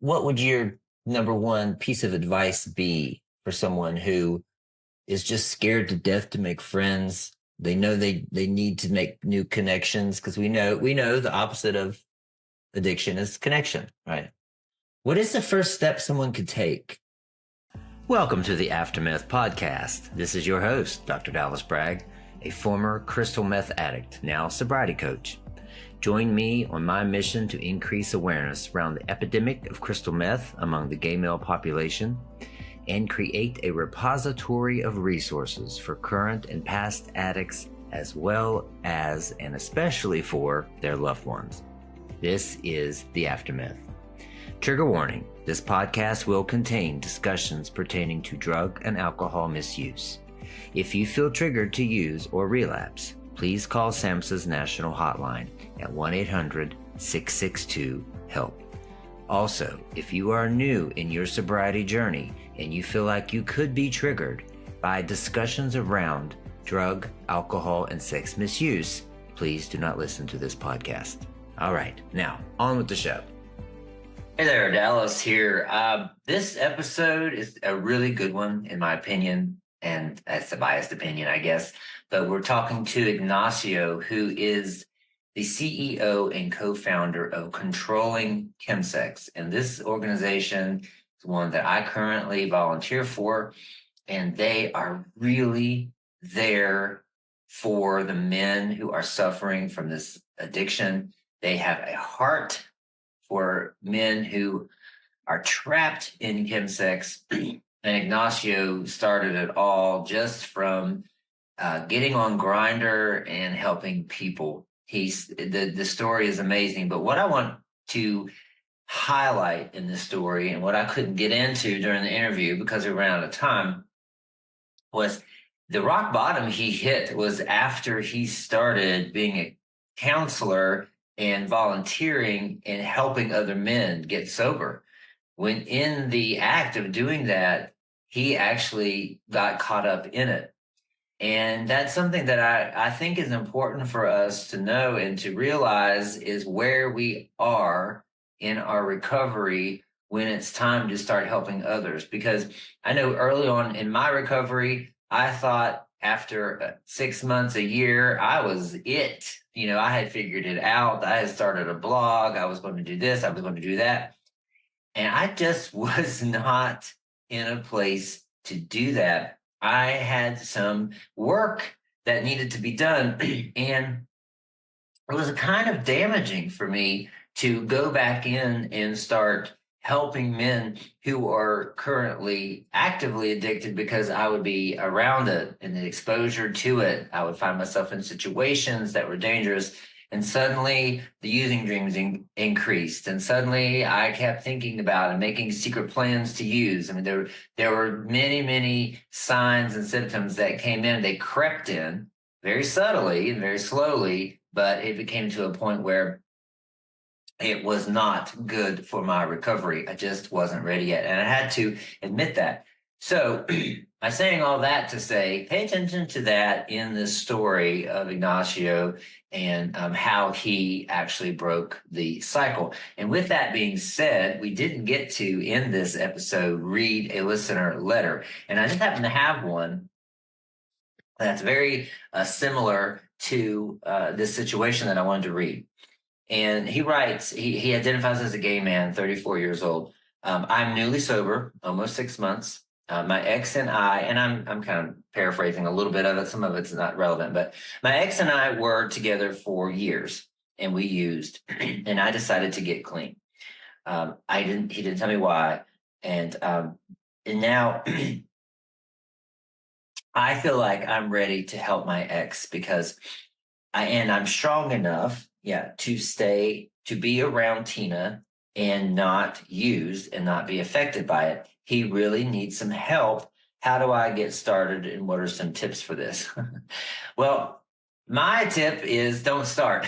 what would your number one piece of advice be for someone who is just scared to death to make friends? They know they need to make new connections because we know the opposite of addiction is connection, right? What is the first step someone could take? Welcome to the Aftermath Podcast. This is your host, Dr. Dallas Bragg, a former crystal meth addict, now sobriety coach. Join me on my mission to increase awareness around the epidemic of crystal meth among the gay male population and create a repository of resources for current and past addicts as well as and especially for their loved ones. This is the Aftermath. Trigger warning, this podcast will contain discussions pertaining to drug and alcohol misuse. If you feel triggered to use or relapse, please call SAMHSA's national hotline at 1-800-662-HELP. Also, if you are new in your sobriety journey and you feel like you could be triggered by discussions around drug, alcohol, and sex misuse, please do not listen to this podcast. All right, now on with the show. Hey there, Dallas here. This episode is a really good one, in my opinion, and that's a biased opinion, I guess. But we're talking to Igancio, who is the CEO and co-founder of Controlling Chemsex. And this organization is one that I currently volunteer for, and they are really there for the men who are suffering from this addiction. They have a heart for men who are trapped in chemsex. And Igancio started it all just from getting on Grindr and helping people. The story is amazing, but what I want to highlight in this story and what I couldn't get into during the interview because we ran out of time was the rock bottom he hit was after he started being a counselor and volunteering and helping other men get sober. When in the act of doing that, he actually got caught up in it. And that's something that I think is important for us to know and to realize is where we are in our recovery when it's time to start helping others. Because I know early on in my recovery, I thought after 6 months, a year, I was it. You know, I had figured it out. I had started a blog. I was going to do this. I was going to do that. And I just was not in a place to do that. I had some work that needed to be done, and it was kind of damaging for me to go back in and start helping men who are currently actively addicted because I would be around it and the exposure to it. I would find myself in situations that were dangerous. And suddenly the using dreams increased. And suddenly I kept thinking about and making secret plans to use. I mean, there were many, many signs and symptoms that came in. They crept in very subtly and very slowly, but it became to a point where it was not good for my recovery. I just wasn't ready yet. And I had to admit that. So I'm saying all that to say, pay attention to that in this story of Igancio and how he actually broke the cycle. And with that being said, we didn't get to, in this episode, read a listener letter. And I just happen to have one that's very similar to this situation that I wanted to read. And he writes, he identifies as a gay man, 34 years old. I'm newly sober, almost 6 months. My ex and I, and I'm kind of paraphrasing a little bit of it. Some of it's not relevant, but my ex and I were together for years and we used, and I decided to get clean. He didn't tell me why. And now I feel like I'm ready to help my ex because I'm strong enough, to be around Tina and not use and not be affected by it. He really needs some help. How do I get started and what are some tips for this? Well, my tip is don't start.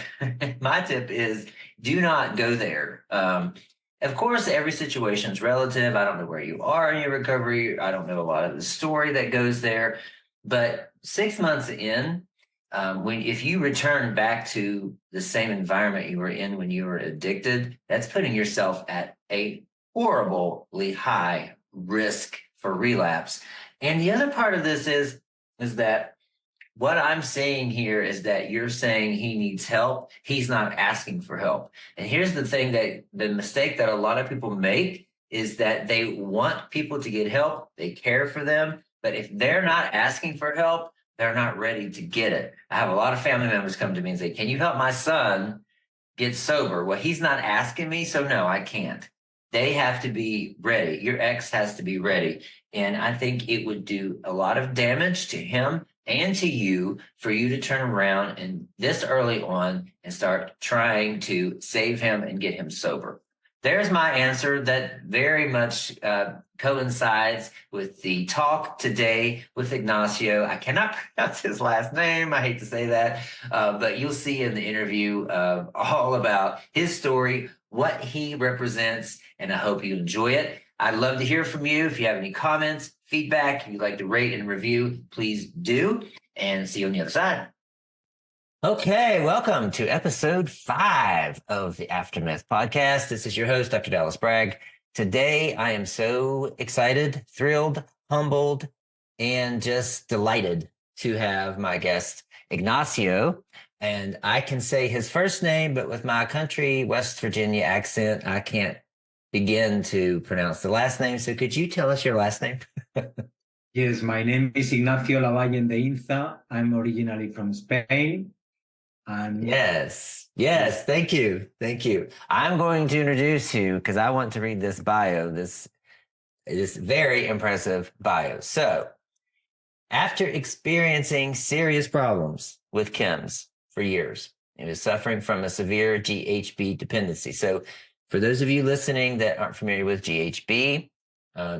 My tip is do not go there. Of course, every situation is relative. I don't know where you are in your recovery. I don't know a lot of the story that goes there. But 6 months in, if you return back to the same environment you were in when you were addicted, that's putting yourself at a horribly high risk for relapse. And the other part of this is that what I'm saying here is that you're saying he needs help. He's not asking for help. And here's the thing, that the mistake that a lot of people make is that they want people to get help. They care for them. But if they're not asking for help, they're not ready to get it. I have a lot of family members come to me and say, "Can you help my son get sober?" Well, he's not asking me, so no, I can't. They have to be ready. Your ex has to be ready. And I think it would do a lot of damage to him and to you for you to turn around and this early on and start trying to save him and get him sober. There's my answer that very much coincides with the talk today with Igancio. I cannot pronounce his last name. I hate to say that, but you'll see in the interview all about his story, what he represents, and I hope you enjoy it. I'd love to hear from you. If you have any comments, feedback, if you'd like to rate and review, please do. And see you on the other side. Okay, welcome to episode 5 of the Aftermath podcast. This is your host, Dr. Dallas Bragg. Today, I am so excited, thrilled, humbled, and just delighted to have my guest, Igancio. And I can say his first name, but with my country, West Virginia accent, I can't begin to pronounce the last name. So could you tell us your last name? Yes, my name is Ignacio Lavalle de Inza. I'm originally from Spain. And Yes, thank you. I'm going to introduce you because I want to read this bio, this very impressive bio. So, after experiencing serious problems with chems for years, he was suffering from a severe GHB dependency. So, for those of you listening that aren't familiar with GHB,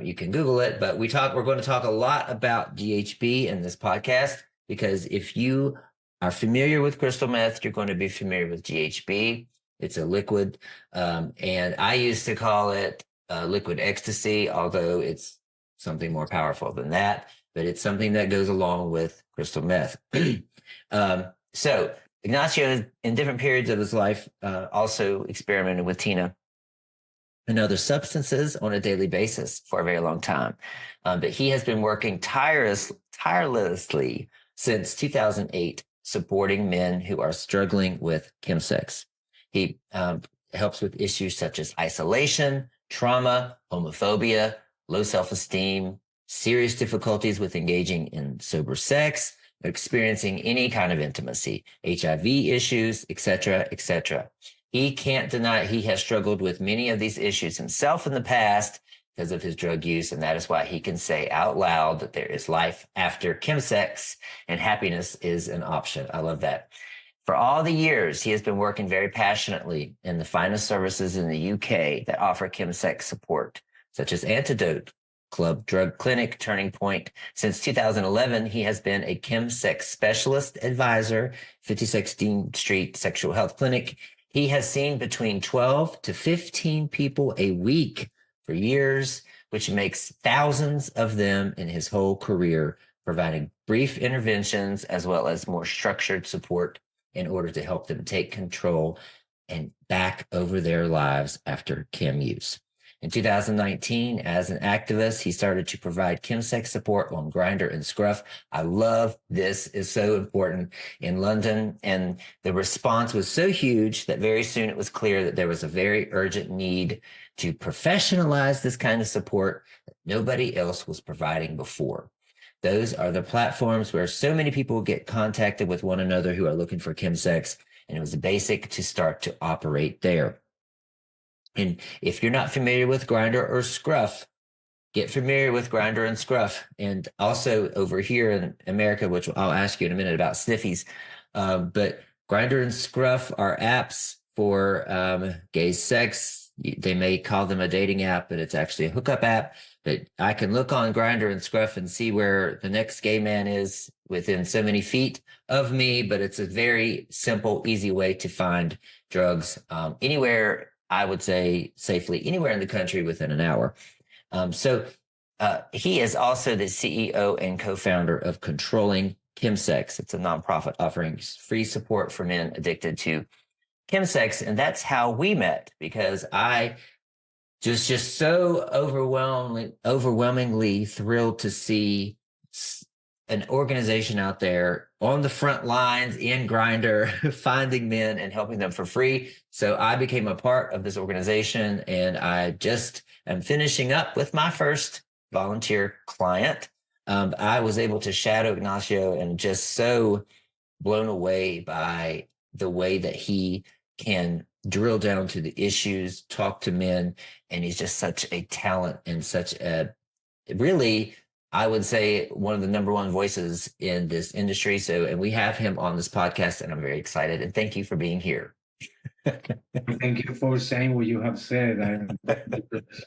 you can Google it, but we're going to talk a lot about GHB in this podcast, because if you are familiar with crystal meth, you're going to be familiar with GHB. It's a liquid, and I used to call it liquid ecstasy, although it's something more powerful than that, but it's something that goes along with crystal meth. So Igancio, in different periods of his life, also experimented with Tina and other substances on a daily basis for a very long time. But he has been working tirelessly since 2008, supporting men who are struggling with chemsex. He helps with issues such as isolation, trauma, homophobia, low self-esteem, serious difficulties with engaging in sober sex, experiencing any kind of intimacy, HIV issues, etc., etc. He can't deny he has struggled with many of these issues himself in the past because of his drug use, and that is why he can say out loud that there is life after chemsex and happiness is an option. I love that. For all the years, he has been working very passionately in the finest services in the UK that offer chemsex support, such as Antidote, Club Drug Clinic, Turning Point. Since 2011, he has been a chemsex specialist advisor, 56th Street Sexual Health Clinic. He has seen between 12 to 15 people a week for years, which makes thousands of them in his whole career, providing brief interventions as well as more structured support in order to help them take control and back over their lives after chem use. In 2019, as an activist, he started to provide chemsex support on Grindr and Scruff. I love this. Is so important in London. And the response was so huge that very soon it was clear that there was a very urgent need to professionalize this kind of support that nobody else was providing before. Those are the platforms where so many people get contacted with one another who are looking for chemsex, and it was basic to start to operate there. And if you're not familiar with Grindr or Scruff, get familiar with Grindr and Scruff. And also over here in America, which I'll ask you in a minute about sniffies, but Grindr and Scruff are apps for gay sex. They may call them a dating app, but it's actually a hookup app. But I can look on Grindr and Scruff and see where the next gay man is within so many feet of me. But it's a very simple, easy way to find drugs anywhere, I would say safely, anywhere in the country within an hour. So he is also the CEO and co-founder of Controlling Chemsex. It's a nonprofit offering free support for men addicted to chemsex. And that's how we met, because I just so overwhelmingly thrilled to see an organization out there on the front lines in Grinder, finding men and helping them for free. So I became a part of this organization, and I just am finishing up with my first volunteer client. I was able to shadow Ignacio and just so blown away by the way that he can drill down to the issues, talk to men, and he's just such a talent and such a really, I would say, one of the number one voices in this industry. So, and we have him on this podcast, and I'm very excited. And thank you for being here. Thank you for saying what you have said. I'm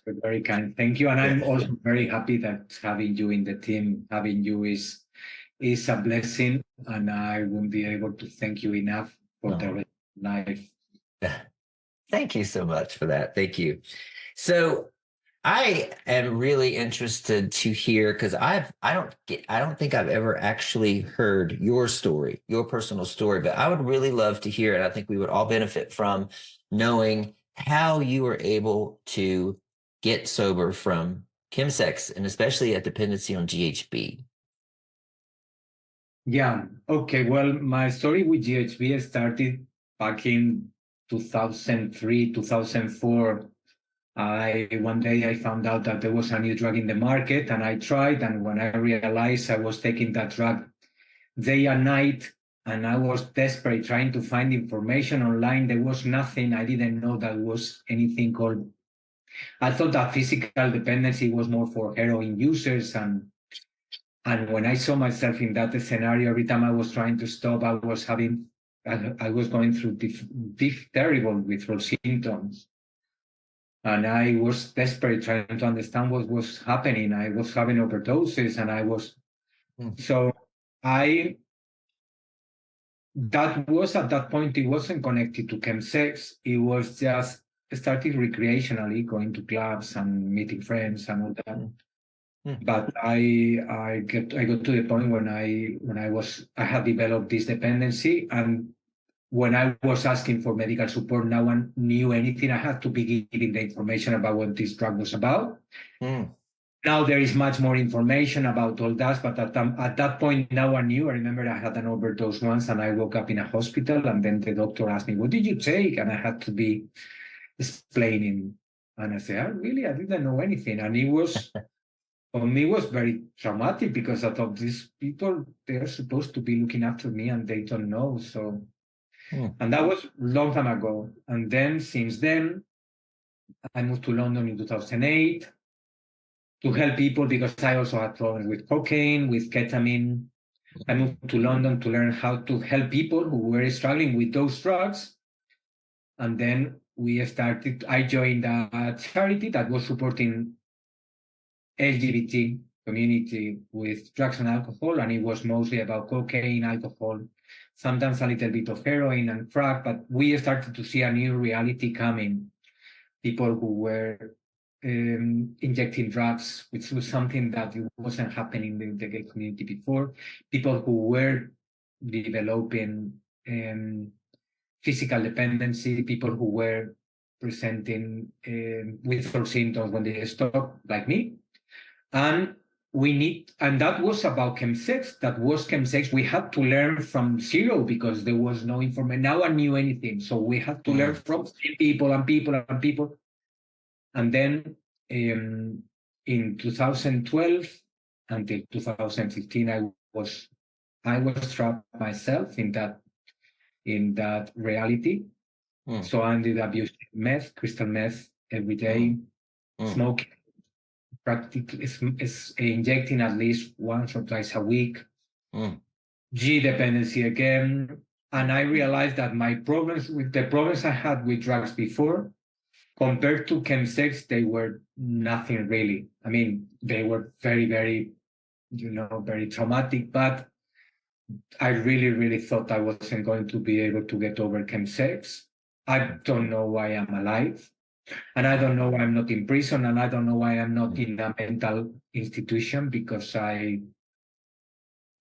very kind. Thank you. And I'm also very happy that having you in the team, having you is a blessing. And I won't be able to thank you enough for the rest of life. Thank you so much for that. Thank you. So I am really interested to hear, because I don't think I've ever actually heard your story, your personal story, but I would really love to hear it. I think we would all benefit from knowing how you were able to get sober from chemsex, and especially a dependency on GHB. Yeah. Okay. Well, my story with GHB started back in 2003, 2004. One day I found out that there was a new drug in the market, and I tried. And when I realized I was taking that drug day and night, and I was desperate trying to find information online, there was nothing. I didn't know there was anything called. I thought that physical dependency was more for heroin users, and when I saw myself in that scenario, every time I was trying to stop, I was going through terrible withdrawal symptoms. And I was desperate trying to understand what was happening. I was having overdoses, and that was at that point, it wasn't connected to chemsex. It was just started recreationally, going to clubs and meeting friends and all that. But I got to the point when I had developed this dependency, and when I was asking for medical support, no one knew anything. I had to be giving the information about what this drug was about. Now there is much more information about all that, but at that point, no one knew. I remember I had an overdose once, and I woke up in a hospital, and then the doctor asked me, "What did you take?" And I had to be explaining. And I said, "Oh, really? I didn't know anything." And it was, for me, it was very traumatic, because I thought these people, they're supposed to be looking after me, and they don't know. So. And that was a long time ago. And then, since then, I moved to London in 2008 to help people, because I also had problems with cocaine, with ketamine. I moved to London to learn how to help people who were struggling with those drugs. And then I joined a charity that was supporting LGBT community with drugs and alcohol. And it was mostly about cocaine, alcohol, sometimes a little bit of heroin and crack, but we started to see a new reality coming. People who were injecting drugs, which was something that wasn't happening in the gay community before. People who were developing physical dependency, people who were presenting withdrawal symptoms when they stopped, like me. And that was about chemsex. We had to learn from zero, because there was no information. No one knew anything. So we had to learn from people and people and people. And then in 2012 until 2015, I was trapped myself in that reality. So I ended up using meth, crystal meth every day, smoking, practically is injecting at least once or twice a week. G dependency again. And I realized that the problems I had with drugs before, compared to chemsex, they were nothing really. I mean, they were very, very, very traumatic, but I really, really thought I wasn't going to be able to get over chemsex. I don't know why I'm alive. And I don't know why I'm not in prison, and I don't know why I'm not in a mental institution, because I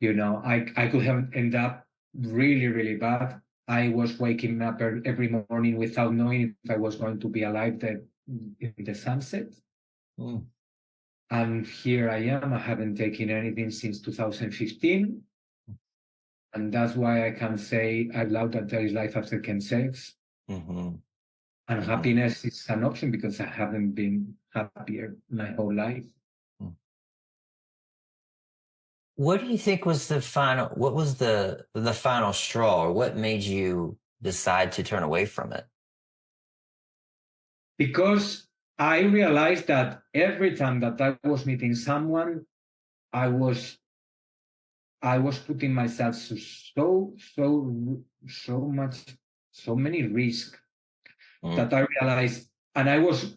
could have ended up really, really bad. I was waking up every morning without knowing if I was going to be alive in the sunset. And here I am. I haven't taken anything since 2015. And that's why I can say out loud that there is life after chemsex. And happiness is an option because I haven't been happier my whole life. What do you think was the final, what was the final straw, or what made you decide to turn away from it? Because I realized that every time that I was meeting someone, I was putting myself so many risks that I realized, and I was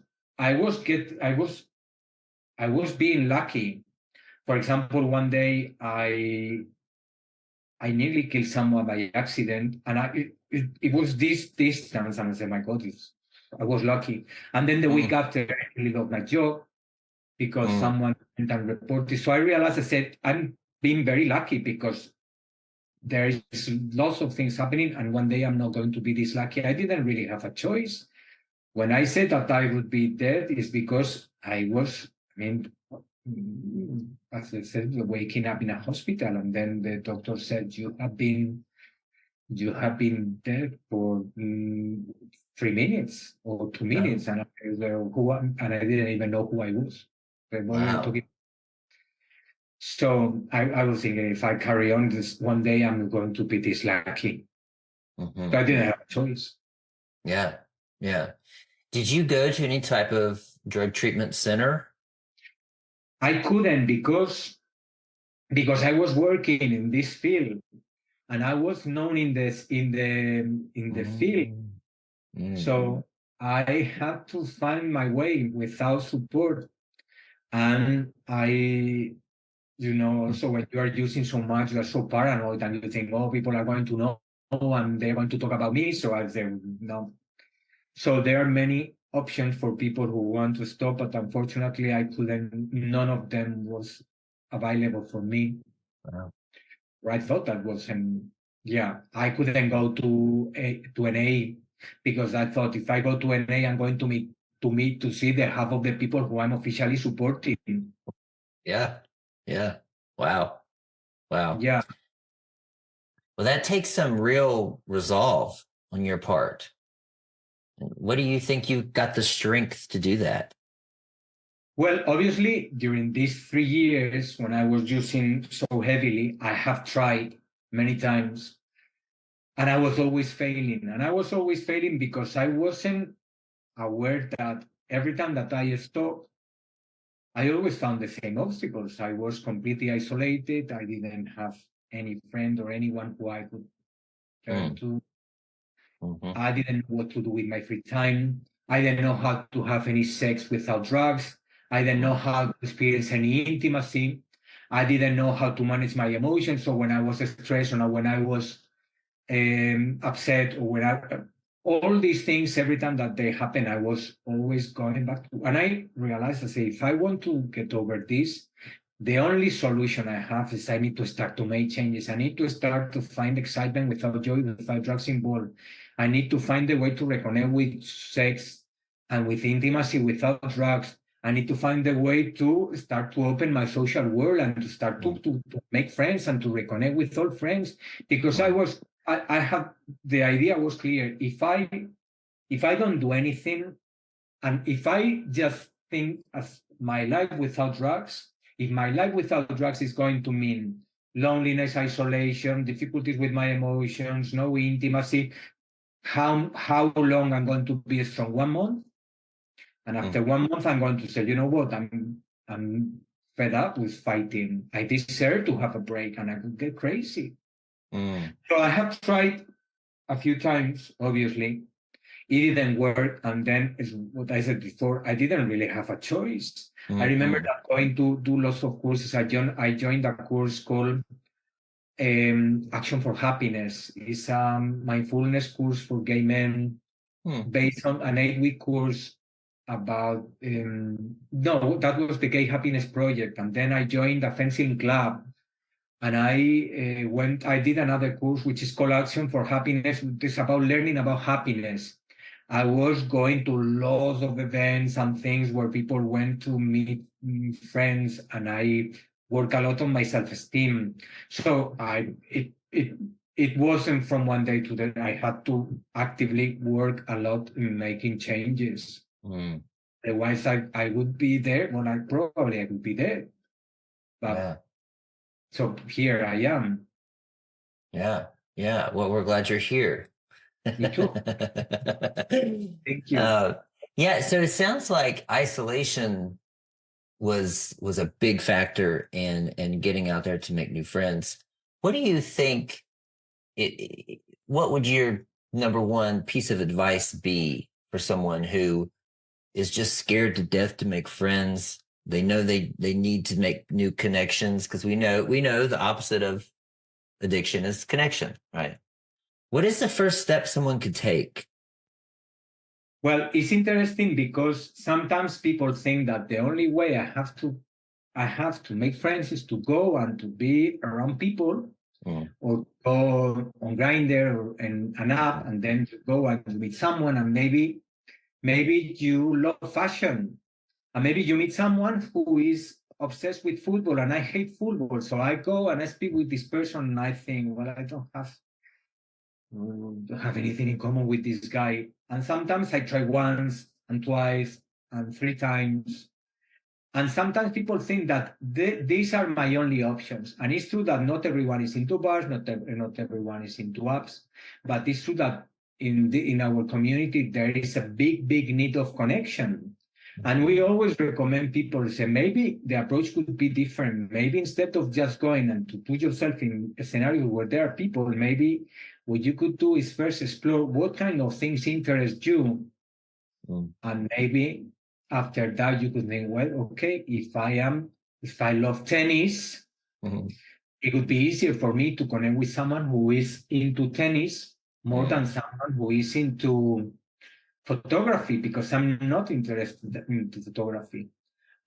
being lucky. For example, one day I nearly killed someone by accident, and it was this distance, and I said, "My God, I was lucky." And then the week after, I really got my job because someone went and reported. So I realized, I said, I'm being very lucky because there is lots of things happening, and one day I'm not going to be this lucky. I didn't really have a choice. When I said that I would be dead, is because I was, as I said, waking up in a hospital, and then the doctor said, you have been dead for 3 minutes or 2 minutes, and I didn't even know who I was. Wow. So I was thinking, if I carry on this, one day I'm going to be this lucky. So I didn't have a choice. Yeah. Did you go to any type of drug treatment center? I couldn't because I was working in this field, and I was known in the field. So I had to find my way without support. And also when you are using so much, you're so paranoid, and you think, oh, people are going to know and they're going to talk about me. So I said, no. So there are many options for people who want to stop, but unfortunately I couldn't, none of them was available for me. Wow. I thought that wasn't, I couldn't go to an A because I thought if I go to an A, I'm going to see the half of the people who I'm officially supporting. Yeah. Wow. Yeah. Well, that takes some real resolve on your part. What do you think you got the strength to do that? Well, obviously, during these 3 years, when I was using so heavily, I have tried many times, and I was always failing. And I was always failing because I wasn't aware that every time that I stopped, I always found the same obstacles. I was completely isolated. I didn't have any friend or anyone who I could turn to. I didn't know what to do with my free time. I didn't know how to have any sex without drugs. I didn't know how to experience any intimacy. I didn't know how to manage my emotions. So when I was stressed or when I was upset, or when all these things, every time that they happen, I was always going back to, and I realized, I say, if I want to get over this, the only solution I have is I need to start to make changes. I need to start to find excitement without joy, without drugs involved. I need to find a way to reconnect with sex and with intimacy without drugs. I need to find a way to start to open my social world and to start to make friends and to reconnect with all friends, because I had, the idea was clear. If I don't do anything, and if I just think as my life without drugs, if my life without drugs is going to mean loneliness, isolation, difficulties with my emotions, no intimacy, how long I'm going to be strong? 1 month? And after 1 month, I'm going to say, you know what, I'm fed up with fighting. I deserve to have a break, and I could get crazy. So I have tried a few times, obviously. It didn't work. And then, as what I said before, I didn't really have a choice. I remember that going to do lots of courses. I joined a course called Action for Happiness. It's a mindfulness course for gay men based on an 8-week course about, no, that was the Gay Happiness Project. And then I joined a fencing club. And I did another course, which is called Action for Happiness. It's about learning about happiness. I was going to lots of events and things where people went to meet friends, and I work a lot on my self-esteem. So it wasn't from one day to the other. I had to actively work a lot in making changes. Otherwise, I would be there when I would be there. But so here I am. Yeah. Well, we're glad you're here. Me too. Thank you. Yeah. So it sounds like isolation was a big factor in getting out there to make new friends. What do you think? What would your number one piece of advice be for someone who is just scared to death to make friends? They know they need to make new connections, because we know the opposite of addiction is connection, right? What is the first step someone could take? Well, it's interesting because sometimes people think that the only way I have to make friends is to go and to be around people, or go on Grindr or an app, and then to go and meet someone, and maybe you love fashion, and maybe you meet someone who is obsessed with football, and I hate football, so I go and I speak with this person, and I think, well, I don't have anything in common with this guy. And sometimes I try once and twice and three times. And sometimes people think that these are my only options. And it's true that not everyone is into bars, not everyone is into apps, but it's true that in our community, there is a big need of connection. And we always recommend people say, maybe the approach could be different. Maybe instead of just going and to put yourself in a scenario where there are people, maybe what you could do is first explore what kind of things interest you. And maybe after that, you could think, well, okay, if I love tennis, it would be easier for me to connect with someone who is into tennis more than someone who is into photography, because I'm not interested in photography.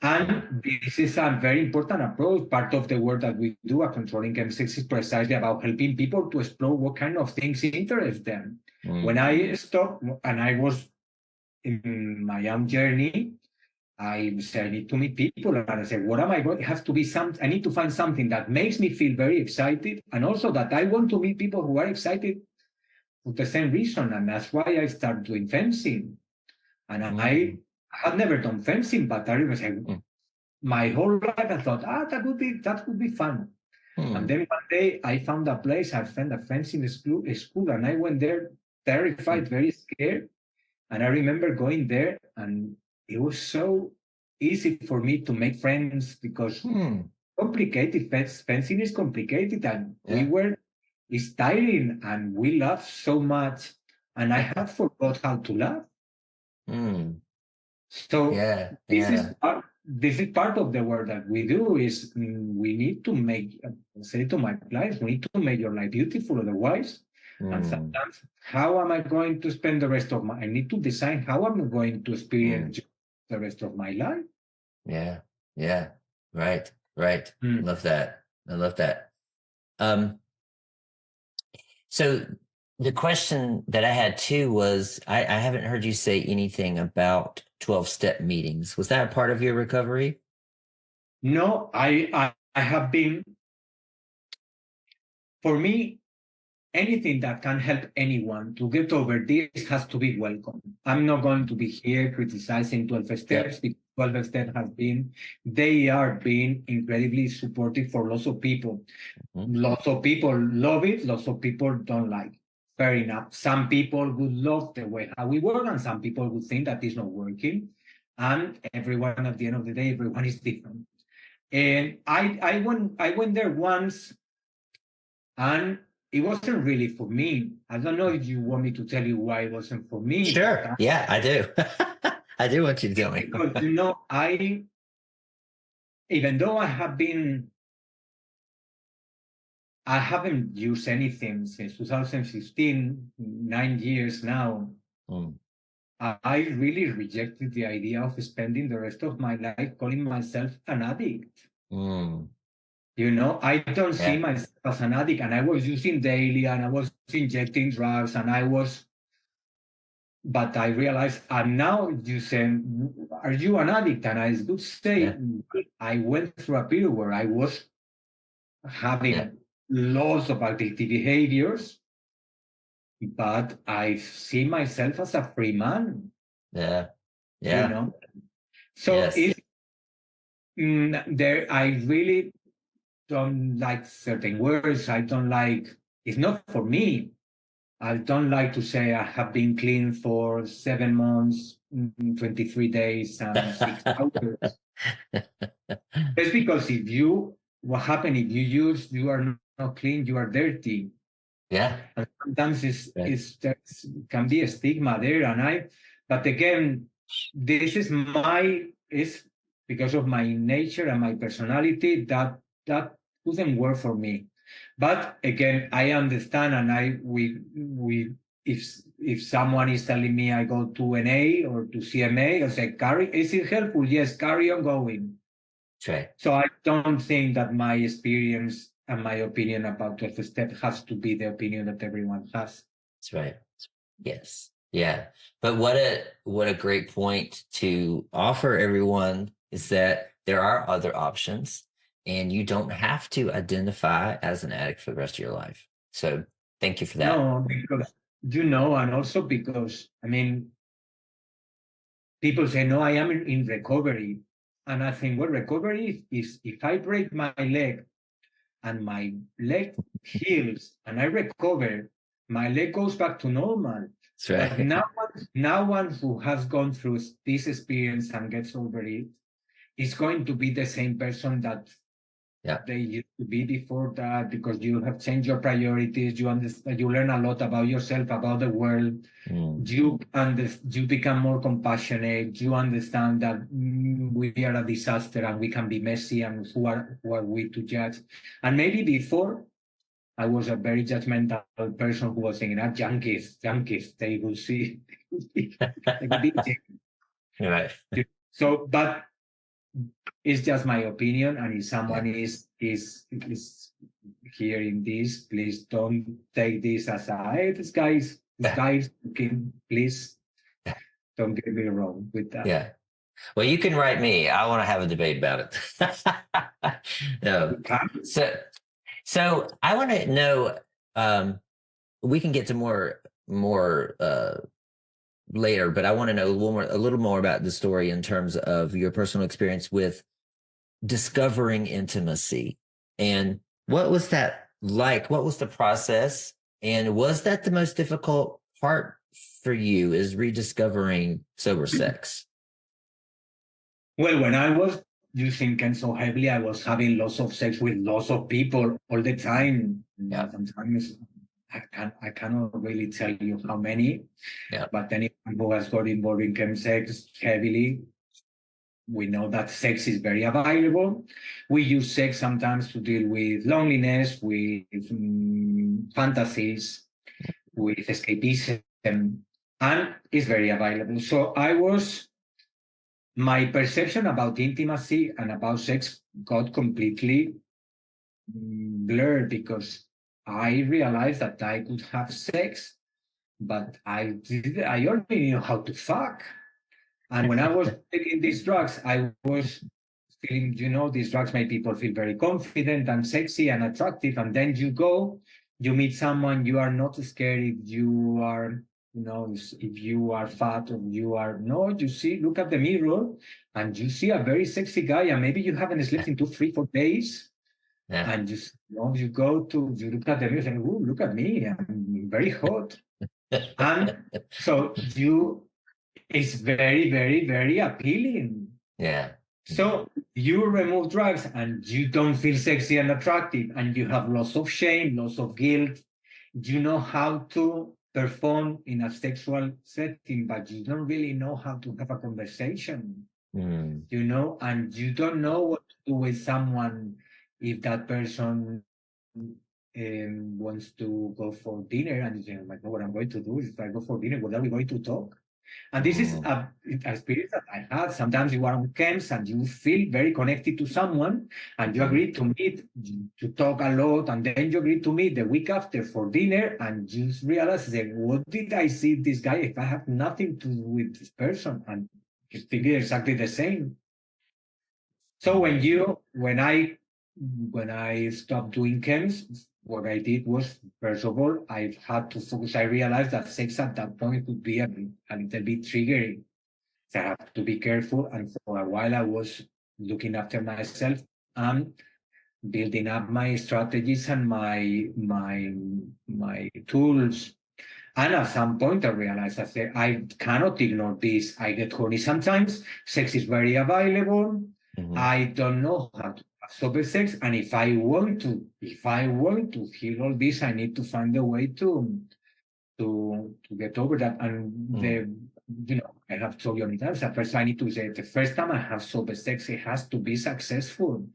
And this is a very important approach. Part of the work that we do at Controlling Chemsex is precisely about helping people to explore what kind of things interest them. When I stopped and I was in my own journey, I said, I need to meet people. And I said, what am I going? It has to be I need to find something that makes me feel very excited, and also that I want to meet people who are excited for the same reason. And that's why I started doing fencing. And I had never done fencing, but I remember my whole life I thought, that would be fun. And then one day I found a place, I found a fencing school, and I went there terrified, very scared. And I remember going there, and it was so easy for me to make friends, because complicated fencing is complicated, and it's tiring, and we laugh so much, and I had forgot how to laugh. So this is part of the work that we do. Is we need to make, say to my clients, we need to make your life beautiful, otherwise. And sometimes, how am I going to spend the rest of I need to decide how I'm going to experience the rest of my life. Yeah. Right. Love that. I love that. So the question that I had too was, I haven't heard you say anything about 12-step meetings. Was that a part of your recovery? No, I have been, for me, anything that can help anyone to get over this has to be welcome. I'm not going to be here criticizing 12 steps, because 12 steps they are being incredibly supportive for lots of people. Lots of people love it, lots of people don't like it. Fair enough. Some people would love the way how we work, and some people would think that it's not working. And everyone, at the end of the day, everyone is different. And I went there once, and it wasn't really for me. I don't know if you want me to tell you why it wasn't for me. Sure. Yeah, I do. I do want you to tell me. Because, even though I haven't used anything since 2015, 9 years now. I really rejected the idea of spending the rest of my life calling myself an addict. I don't see myself as an addict, and I was using daily, and I was injecting drugs, and I was but I realized, and now you say, are you an addict? And I would say, I went through a period where I was having lots of addictive behaviors, but I see myself as a free man. Yeah. You know? So it's there, I really don't like certain words. I don't like, it's not for me. I don't like to say I have been clean for 7 months, 23 days, and 6 hours. It's because what happened if you are not clean, you are dirty. Yeah. And sometimes there can be a stigma there. But again, this is it's because of my nature and my personality that wouldn't work for me. But again, I understand, and if someone is telling me I go to an A or to CMA, I say, is it helpful? Yes, carry on going. Right. So I don't think that my experience and my opinion about 12 step has to be the opinion that everyone has. That's right. Yes. Yeah. But what a great point to offer everyone is that there are other options and you don't have to identify as an addict for the rest of your life. So thank you for that. No, because and also because, I mean, people say, no, I am in recovery. And I think, well, recovery is if I break my leg and my leg heals and I recover, my leg goes back to normal. That's right. But no one who has gone through this experience and gets over it is going to be the same person that they used to be before that, because you have changed your priorities. You understand, you learn a lot about yourself, about the world. You become more compassionate. You understand that we are a disaster and we can be messy, and who are we to judge? And maybe before, I was a very judgmental person who was saying, junkies, they will see. Right. So, but it's just my opinion, and if someone is hearing this, please don't take this as this guy's looking. Please don't get me wrong with that. Yeah. Well, you can write me. I want to have a debate about it. No. So I want to know. We can get to more later, but I want to know a little more about the story in terms of your personal experience with discovering intimacy, and what was that like? What was the process, and was that the most difficult part for you? Is rediscovering sober sex? Well, when I was using Ken so heavily, I was having lots of sex with lots of people all the time. Yeah. Sometimes I cannot really tell you how many. Yeah. But anyone who has got involved in chemsex heavily, we know that sex is very available. We use sex sometimes to deal with loneliness, with fantasies, with escapism, and it's very available. So my perception about intimacy and about sex got completely blurred, because I realized that I could have sex, but I only knew how to fuck. And when I was taking these drugs, I was feeling, these drugs make people feel very confident and sexy and attractive. And then you meet someone, you are not scared if you are, if you are fat or look at the mirror and you see a very sexy guy, and maybe you haven't slept in 2, 3, 4 days. Yeah. And you look at the mirror and, "Ooh, look at me, I'm very hot." And so it's very, very, very appealing. Yeah. So you remove drugs and you don't feel sexy and attractive, and you have lots of shame, lots of guilt. You know how to perform in a sexual setting, but you don't really know how to have a conversation. And you don't know what to do with someone if that person wants to go for dinner, and you say, "Oh my God, what I'm going to do is if I go for dinner, what are we going to talk?" And this is a experience that I had. Sometimes you are on camps and you feel very connected to someone and you agree to meet, to talk a lot, and then you agree to meet the week after for dinner and you realize that, what did I see this guy if I have nothing to do with this person? And you think exactly the same. So when I stopped doing chems, what I did was, first of all, I had to focus. I realized that sex at that point could be a little bit triggering. So I have to be careful. And for a while, I was looking after myself and building up my strategies and my tools. And at some point, I realized I cannot ignore this. I get horny sometimes. Sex is very available. I don't know how to have sober sex, and if I want to heal all this, I need to find a way to get over that. And I have told you many times that first I need to say the first time I have sober sex, it has to be successful,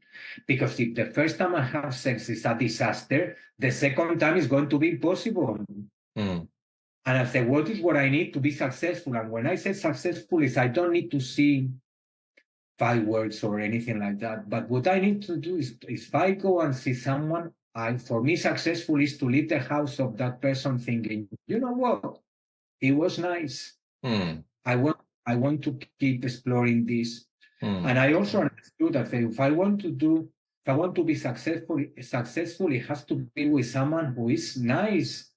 because if the first time I have sex is a disaster, the second time is going to be impossible. And I say, what is what I need to be successful? And when I say successful, is I don't need to see 5 words or anything like that. But what I need to do is, if I go and see someone, for me, successful is to leave the house of that person thinking, you know what, it was nice. I want to keep exploring this. And I also understood that if I want to be successful, it has to be with someone who is nice.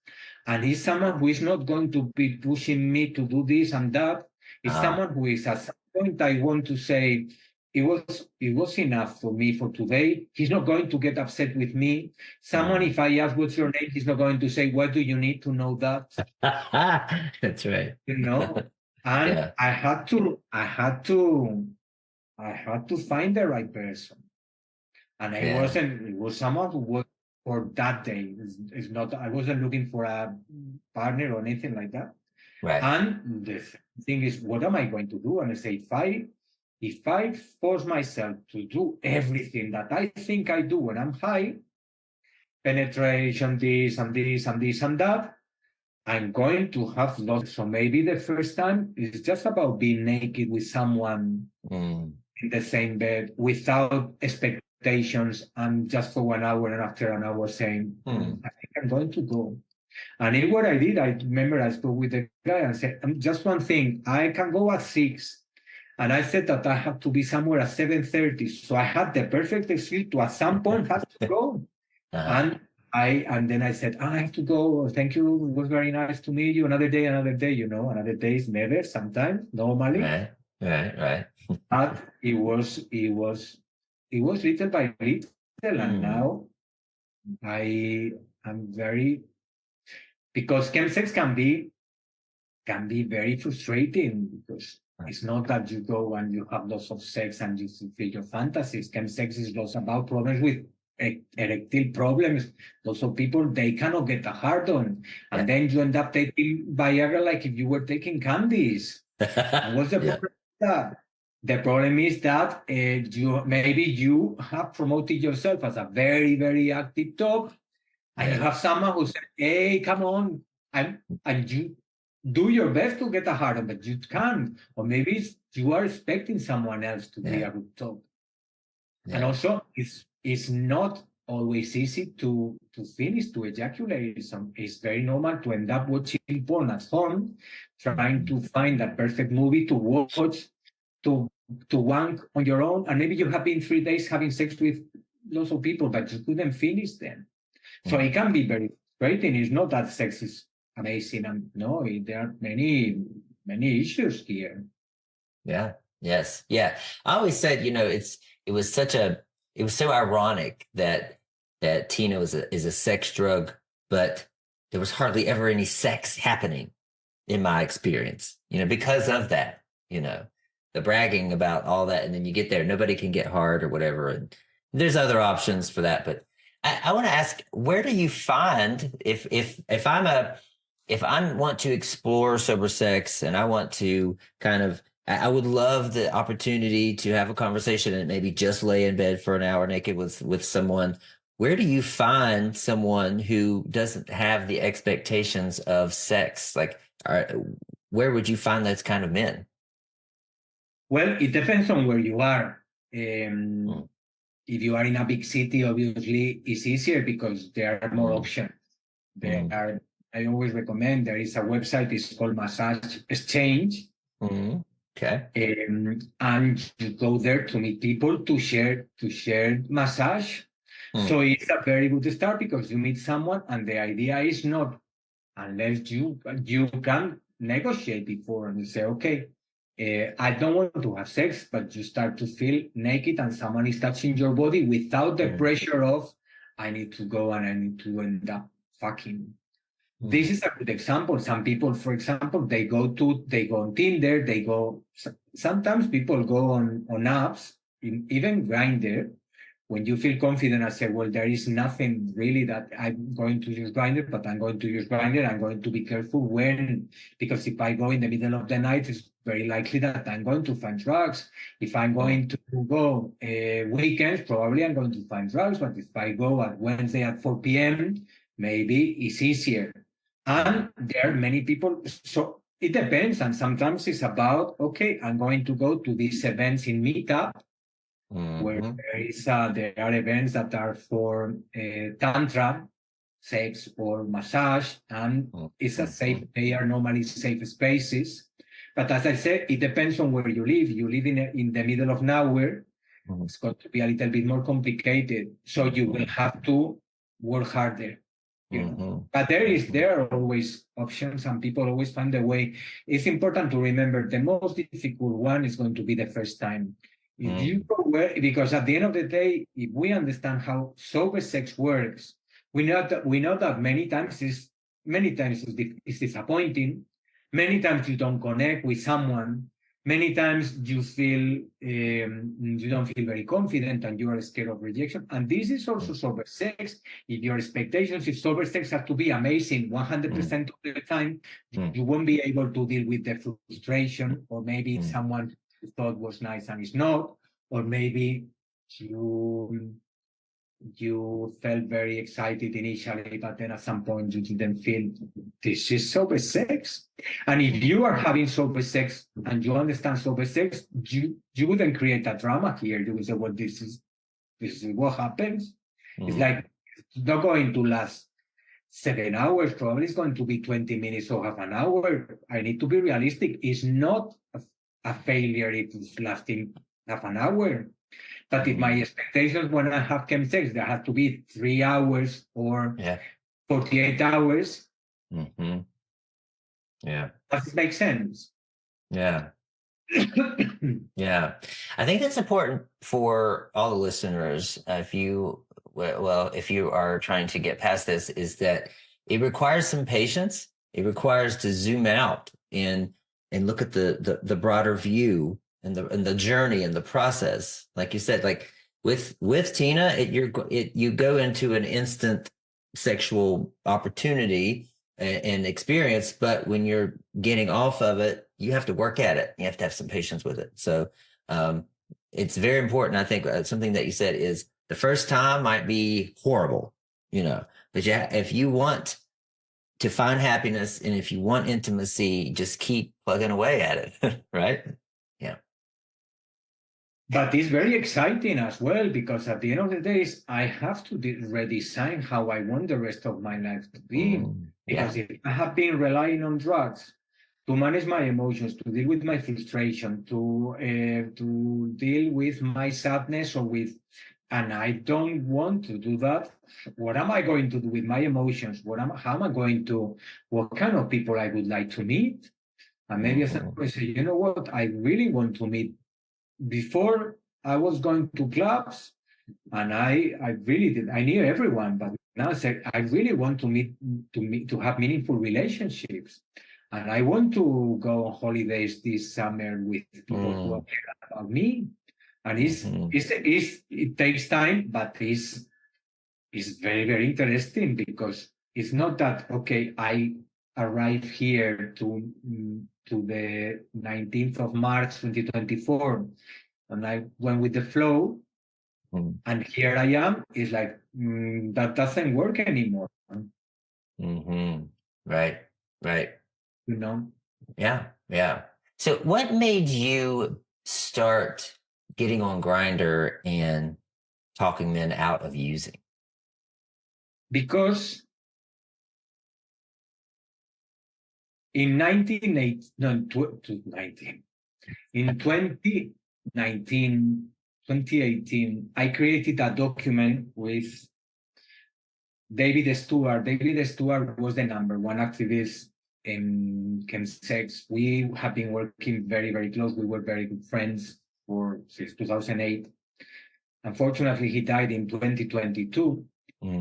And he's someone who is not going to be pushing me to do this and that. It's someone who is, at some point, I want to say, it was enough for me for today. He's not going to get upset with me. Someone, if I ask what's your name, he's not going to say, why do you need to know that? That's right. And I had to find the right person. And it was someone who was for that day. It's not, I wasn't looking for a partner or anything like that. Right. And the thing is, what am I going to do? And I say, if I force myself to do everything that I think I do when I'm high, penetration, this and this and this and that, I'm going to have lost. So maybe the first time is just about being naked with someone in the same bed without expectations, and just for 1 hour, and after an hour saying, I think I'm going to go. And what I did, I remember I spoke with the guy and said, just one thing, I can go at 6. And I said that I had to be somewhere at 7:30. So I had the perfect excuse to at some point have to go. And then I said, I have to go. Thank you. It was very nice to meet you. Another day, another day is never, sometimes, normally. Right. But it was little by little. And now I am very, because chemsex can be very frustrating, because it's not that you go and you have lots of sex and you fulfill your fantasies. Chemsex is lots about problems with erectile problems. Lots of people, they cannot get a hard on. And then you end up taking Viagra like if you were taking candies. And what's the problem with that? The problem is that you have promoted yourself as a very, very active top, and you have someone who said, hey, come on, and you do your best to get a hard on, but you can't. Or maybe you are expecting someone else to be a good top. And also, it's not always easy to finish, to ejaculate. It's very normal to end up watching porn at home, trying to find that perfect movie to watch, to wank on your own. And maybe you have been 3 days having sex with lots of people, but you couldn't finish them. So it can be very frustrating. It's not that sex is amazing. And no, there are many, many issues here. Yeah. Yes. Yeah. I always said, it was so ironic that Tino is a sex drug, but there was hardly ever any sex happening in my experience, because of that, the bragging about all that. And then you get there, nobody can get hard or whatever. And there's other options for that. But I want to ask, where do you find, if I want to explore sober sex and I want to I would love the opportunity to have a conversation and maybe just lay in bed for an hour naked with someone. Where do you find someone who doesn't have the expectations of sex? Like, where would you find those kind of men? Well, it depends on where you are. If you are in a big city, obviously it's easier because there are more options. I always recommend, there is a website, it's called Massage Exchange. Okay. And you go there to meet people to share massage. So it's a very good start because you meet someone, and the idea is not, unless you can negotiate before and you say, okay, I don't want to have sex, but you start to feel naked and someone is touching your body without the pressure of, I need to go and I need to end up fucking. This is a good example. Some people, for example, they go on Tinder, sometimes people go on apps, even Grindr. When you feel confident and say, well, there is nothing really that I'm going to use Grindr, but I'm going to use Grindr. I'm going to be careful because if I go in the middle of the night, it's very likely that I'm going to find drugs. If I'm going to go weekends, probably I'm going to find drugs. But if I go at Wednesday at 4 p.m., maybe it's easier. And there are many people, so it depends. And sometimes it's about, okay, I'm going to go to these events in Meetup, where there are events that are for tantra, sex, or massage, and it's they are normally safe spaces. But as I said, it depends on where you live. You live in the middle of nowhere, it's going to be a little bit more complicated. So you will have to work harder. But there are always options, and people always find a way. It's important to remember the most difficult one is going to be the first time. If you go because at the end of the day, if we understand how sober sex works, we know that many times it's disappointing. Many times you don't connect with someone. Many times you feel you don't feel very confident and you are scared of rejection. And this is also sober sex. If your expectations if sober sex have to be amazing 100% of the time, you won't be able to deal with the frustration, or maybe someone you thought was nice and is not, or maybe you felt very excited initially, but then at some point you didn't feel this is sober sex. And if you are having sober sex and you understand sober sex, you wouldn't create a drama here. You would say, well, this is what happens. It's like, it's not going to last 7 hours. Probably it's going to be 20 minutes or half an hour. I need to be realistic. It's not a failure if it's lasting half an hour. But if my expectations when I have chemsex, there have to be 3 hours or 48 hours. Yeah. Does it make sense? Yeah. Yeah. I think that's important for all the listeners. If you are trying to get past this, is that it requires some patience. It requires to zoom out and look at the broader view and the journey and the process. Like you said, like with Tina, you go into an instant sexual opportunity and experience, but when you're getting off of it, you have to work at it. You have to have some patience with it. So it's very important. I think something that you said is the first time might be horrible, but if you want to find happiness and if you want intimacy, just keep plugging away at it, right? Yeah. But it's very exciting as well, because at the end of the day, I have to redesign how I want the rest of my life to be. Because if I have been relying on drugs to manage my emotions, to deal with my frustration, to deal with my sadness and I don't want to do that, what am I going to do with my emotions? How am I going to, what kind of people I would like to meet? And maybe I say, you know what, I really want to meet. Before I was going to clubs and I really did. I knew everyone, but now I say I really want to have meaningful relationships. And I want to go on holidays this summer with people who care about me. And it takes time, but it's very, very interesting, because it's not that, okay, I arrived here to the 19th of March 2024 and I went with the flow, and here I am. It's like that doesn't work anymore. Right. Yeah. Yeah. So what made you start getting on Grindr and talking men out of using? Because in 1980, no, 19, in 2019, 2018, I created a document with David Stewart. David Stewart was the number one activist in chemsex. We have been working very, very close. We were very good friends since 2008. Unfortunately, he died in 2022.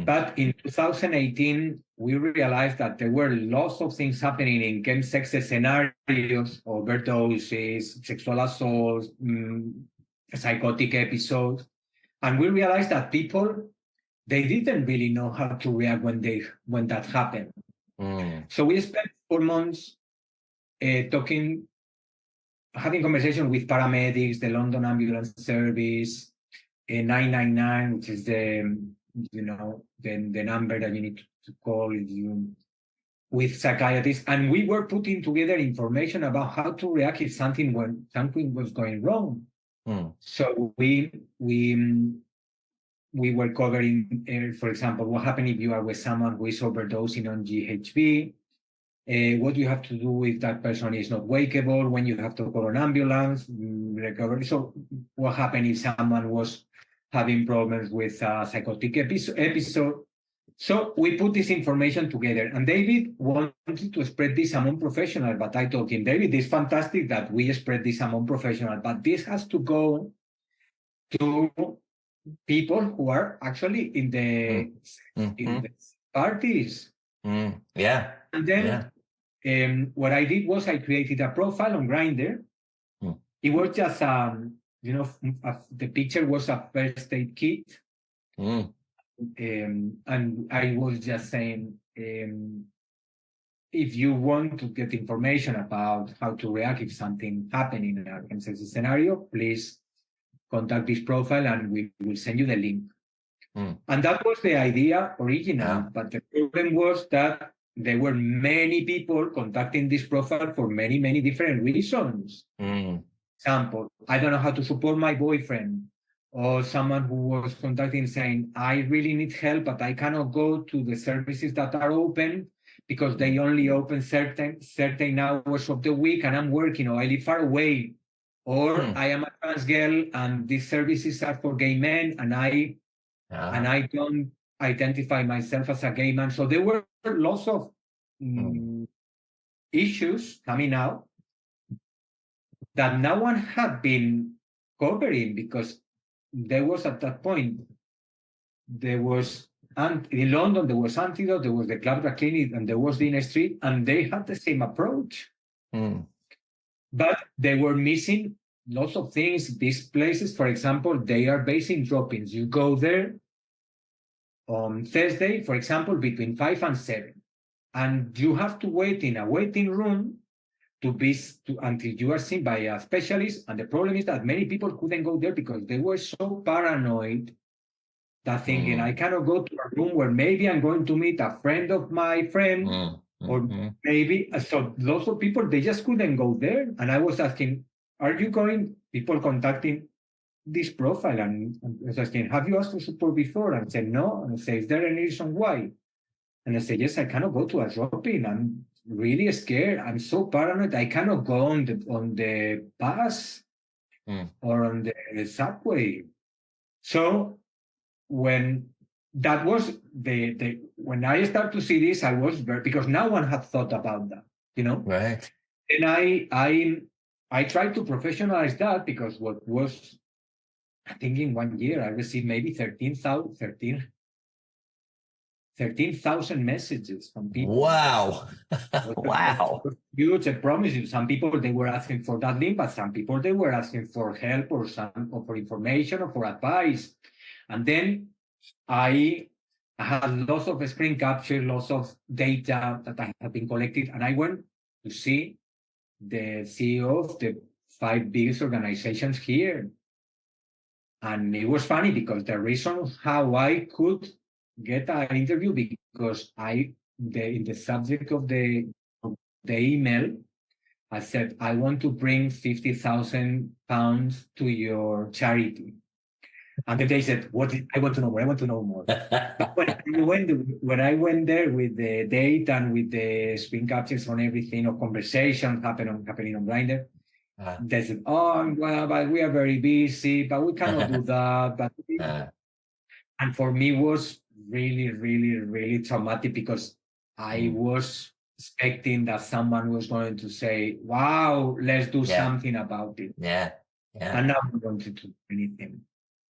But in 2018, we realized that there were lots of things happening in chemsex scenarios, overdoses, sexual assaults, psychotic episodes. And we realized that people, they didn't really know how to react when that happened. So we spent 4 months having conversation with paramedics, the London Ambulance Service, 999, which is the number that you need to call with psychiatrists. And we were putting together information about how to react if something was going wrong. So we were covering, for example, what happened if you are with someone who is overdosing on GHB, what you have to do if that person is not wakeable, when you have to call an ambulance, recovery. So what happened if someone was having problems with a psychotic episode. So we put this information together, and David wanted to spread this among professionals, but I told him, David, it's fantastic that we spread this among professionals, but this has to go to people who are actually in the parties. Yeah. And then what I did was I created a profile on Grindr. It was just, the picture was a first aid kit. And I was just saying, if you want to get information about how to react if something happened in a chemsex scenario, please contact this profile and we will send you the link. And that was the idea original, but the problem was that there were many people contacting this profile for many, many different reasons. Example, I don't know how to support my boyfriend, or someone who was contacting saying, I really need help, but I cannot go to the services that are open because they only open certain hours of the week and I'm working, or I live far away, or I am a trans girl and these services are for gay men and I don't identify myself as a gay man. So there were lots of issues coming out that no one had been covering, because there was at that point, in London, there was Antidote, there was the Club Drag Clinic, and there was Dean Street, and they had the same approach. But they were missing lots of things. These places, for example, they are based in drop-ins. You go there on Thursday, for example, between 5 and 7, and you have to wait in a waiting room until you are seen by a specialist. And the problem is that many people couldn't go there because they were so paranoid that thinking, I cannot go to a room where maybe I'm going to meet a friend of my friend, or maybe, so lots of people, they just couldn't go there. And I was asking, are you going, people contacting this profile, and I was asking, have you asked for support before? And I said, no. And I said, is there any reason why? And I said, yes, I cannot go to a drop-in. I'm really scared. I'm so paranoid. I cannot go on the bus or on the subway. So when that was when I started to see this, I was because no one had thought about that, Right. And I tried to professionalize that, because what was, I think in 1 year I received maybe 13,000 messages from people. Wow. Wow. Huge. I promise you, some people, they were asking for that link, but some people, they were asking for help or for information or for advice. And then I had lots of screen capture, lots of data that I have been collected, and I went to see the CEO of the 5 biggest organizations here. And it was funny because the reason how I could get an interview, because in the subject of the email, I said, I want to bring 50,000 pounds to your charity. And then they said, I want to know more. I want to know more. But when I went there with the date and with the screen captures on everything, or conversation happening on Grindr, they said, oh, well, but we are very busy, but we cannot do that. But and for me, it was really, really, really traumatic because I was expecting that someone was going to say, wow, let's do something about it. And now we wanted to do anything.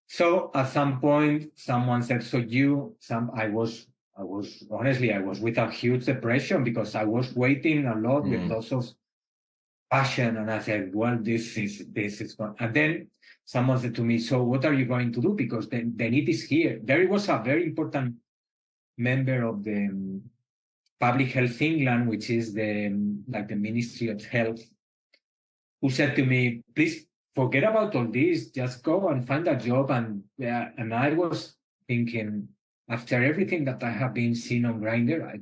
So at some point, someone said, I was with a huge depression because I was waiting a lot with lots of passion. And I said, well, this is fun. And then someone said to me, so what are you going to do? Because the need is here. There was a very important member of the Public Health England, which is the Ministry of Health, who said to me, please forget about all this, just go and find a job. And I was thinking, after everything that I have been seeing on Grindr,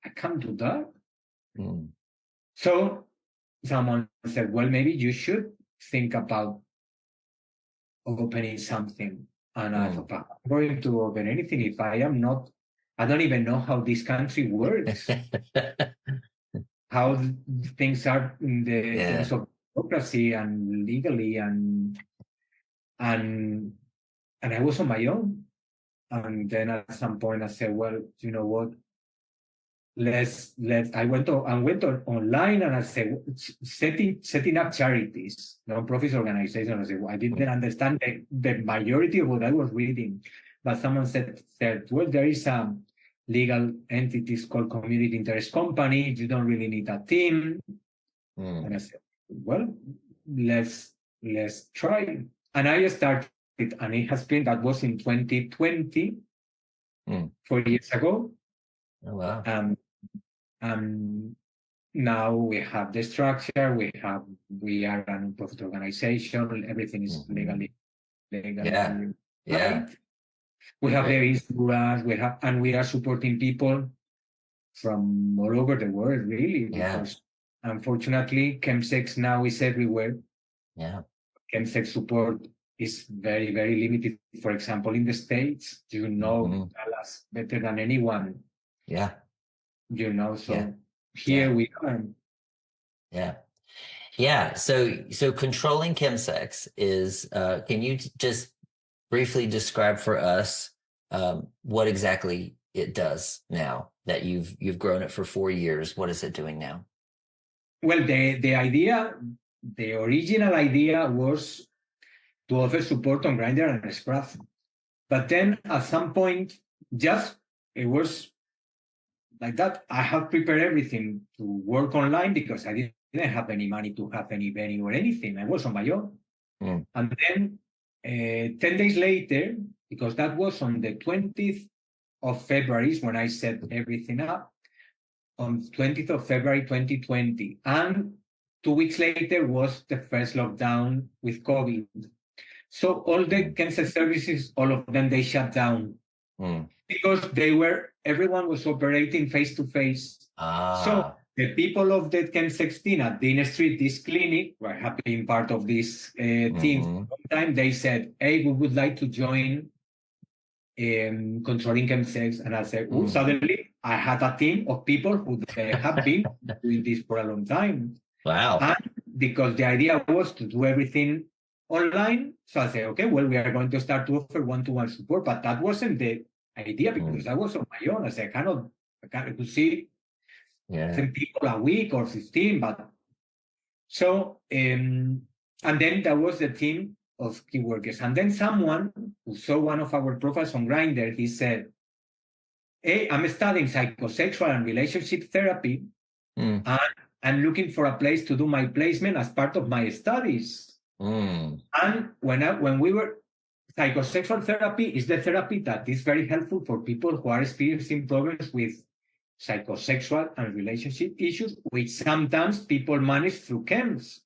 I can't do that. So someone said, well, maybe you should think about opening something. And I thought, I'm going to open anything if I don't even know how this country works, how things are in the terms of democracy and legally, and I was on my own. And then at some point I said, well, you know what? I went online and I said, setting up charities, non-profit organizations. I said, well, I didn't understand the majority of what I was reading, but someone said, well, there is a legal entities called community interest company. You don't really need a team. And I said, well, let's try. And I started, and that was in 2020, 4 years ago. Oh, wow. Now we have the structure, we are a non-profit organization, everything is legally. Right? We have the insurance, we are supporting people from all over the world, really, because unfortunately, Chemsex now is everywhere. Chemsex support is very, very limited. For example, in the States, Dallas better than anyone. Here we are. So Controlling Chemsex is, can you just briefly describe for us what exactly it does now that you've grown it for 4 years? What is it doing now? Well, the original idea was to offer support on Grindr and Scruff. But then at some point, it was like that. I have prepared everything to work online because I didn't have any money to have any venue or anything. I was on my own. And then 10 days later, because that was on the 20th of February when I set everything up, on 20th of February 2020. And 2 weeks later was the first lockdown with COVID. So all the Chemsex services, all of them, they shut down because everyone was operating face-to-face. So the people of the Chemsex team at Dean Street, this clinic, were being part of this team for a long time. They said, hey, we would like to join Controlling Chemsex. And I said, suddenly I had a team of people who have been doing this for a long time. Wow. And because the idea was to do everything online. So I said, okay, well, we are going to start to offer one-to-one support, but that wasn't the idea because I was on my own. I said, I can't see 10 people a week or 15, but so, and then there was the team of key workers. And then someone who saw one of our profiles on Grindr, he said, hey, I'm studying psychosexual and relationship therapy, and I'm looking for a place to do my placement as part of my studies. And when we were, psychosexual therapy is the therapy that is very helpful for people who are experiencing problems with psychosexual and relationship issues, which sometimes people manage through chems.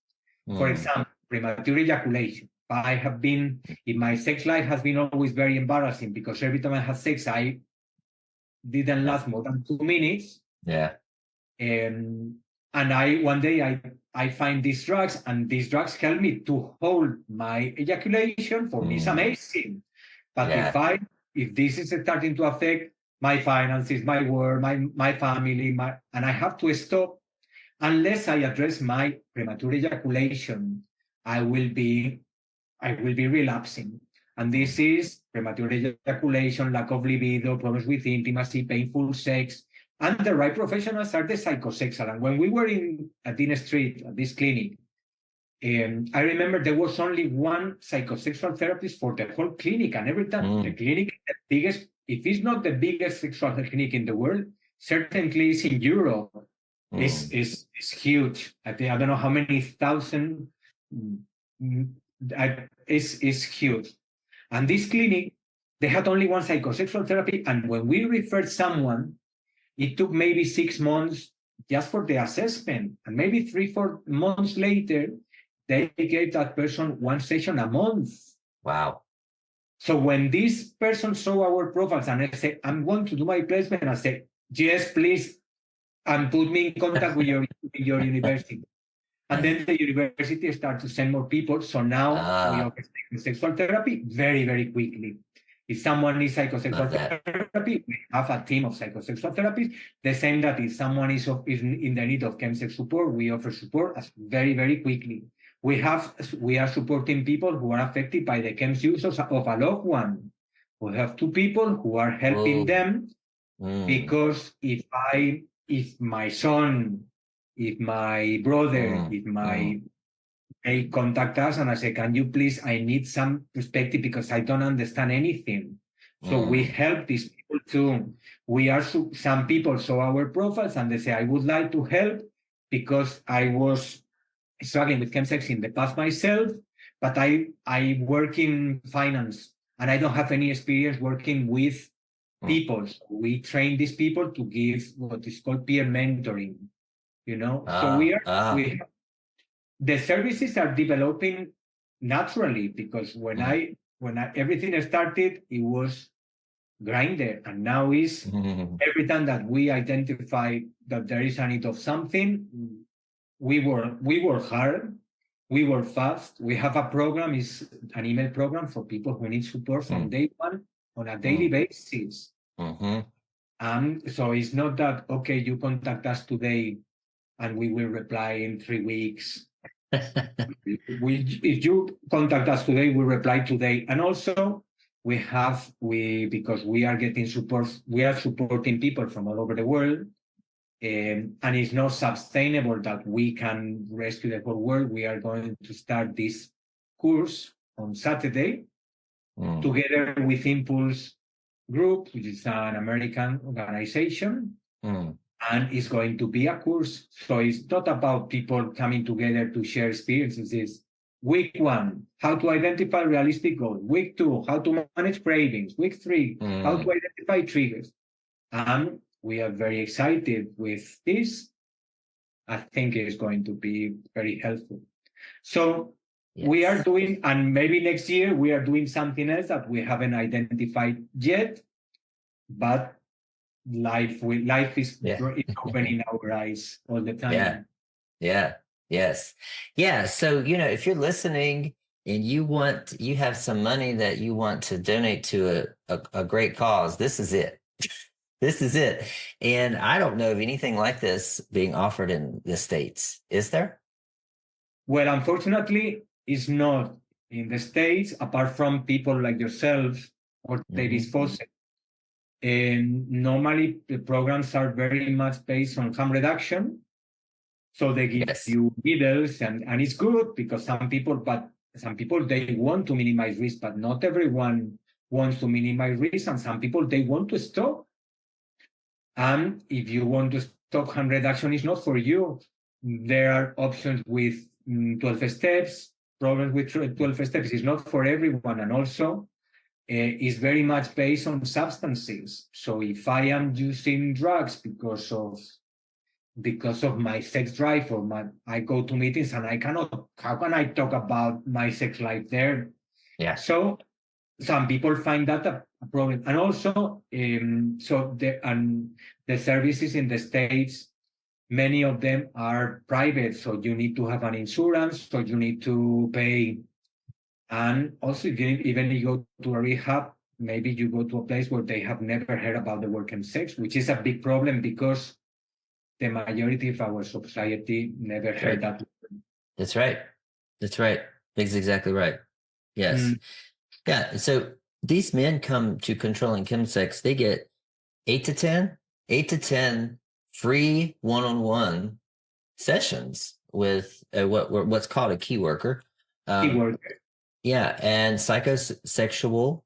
For example, premature ejaculation. I have been, in my sex life has been always very embarrassing because every time I had sex, I didn't last more than 2 minutes. And one day I find these drugs, and these drugs help me to hold my ejaculation. For me, it's amazing. But if this is starting to affect my finances, my work, my family, and I have to stop, unless I address my premature ejaculation, I will be relapsing. And this is premature ejaculation, lack of libido, problems with intimacy, painful sex. And the right professionals are the psychosexual. And when we were at Dean Street, at this clinic, I remember there was only one psychosexual therapist for the whole clinic. And every time the clinic is the biggest, if it's not the biggest sexual clinic in the world, certainly it's in Europe. Is huge. I don't know how many thousand. Is huge. And this clinic, they had only one psychosexual therapy. And when we referred someone, it took maybe 6 months just for the assessment. And maybe 3-4 months later, they gave that person one session a month. Wow. So when this person saw our profiles and I said, I'm going to do my placement, I said, yes, please, and put me in contact with your university. And then the university started to send more people. So now we offer psychosexual therapy very, very quickly. If someone needs psychosexual therapy, we have a team of psychosexual therapists. The same that if someone is in the need of chemsex support, we offer support very, very quickly. We are supporting people who are affected by the chems use of a loved one. We have 2 people who are helping them because if my son, if my brother, they contact us and I say, can you please, I need some perspective because I don't understand anything. So we help these people too. Some people saw our profiles and they say, I would like to help because I was struggling with chemsex in the past myself, but I work in finance and I don't have any experience working with people. So we train these people to give what is called peer mentoring. So the services are developing naturally because when everything started, it was Grindr, and now is every time that we identify that there is a need of something, we work hard, we work fast. We have a program, is an email program for people who need support from day one on a daily basis. So it's not that, okay, you contact us today and we will reply in 3 weeks. If you contact us today, we reply today. And also because we are getting support, we are supporting people from all over the world. And it's not sustainable that we can rescue the whole world. We are going to start this course on Saturday together with Impulse Group, which is an American organization. And it's going to be a course. So it's not about people coming together to share experiences. It's week 1, how to identify realistic goals. Week 2, how to manage cravings. Week 3, how to identify triggers. And we are very excited with this. I think it's going to be very helpful. So we are doing, and maybe next year we are doing something else that we haven't identified yet, but life is opening our eyes all the time. So if you're listening and you have some money that you want to donate to a great cause, this is it. And I don't know of anything like this being offered in the States. Is there? Well, unfortunately, it's not in the States, apart from people like yourself or Davis Fawcett. And normally the programs are very much based on harm reduction. So they give you needles and it's good because some people, they want to minimize risk, but not everyone wants to minimize risk. And some people, they want to stop. And if you want to stop harm reduction, it's not for you. There are options with 12 steps. Programs with 12 steps is not for everyone. And also, is very much based on substances. So if I am using drugs because of my sex drive or I go to meetings and how can I talk about my sex life there? So some people find that a problem. And also, the services in the States, many of them are private, so you need to have an insurance, so you need to pay. And also, even if you go to a rehab, maybe you go to a place where they have never heard about the word chemsex, which is a big problem because the majority of our society never heard that. That's right. That's right. That's exactly right. Yes. Yeah. So these men come to Controlling Chemsex, they get 8 to 10 free one-on-one sessions with what's called a key worker. Yeah, and psychosexual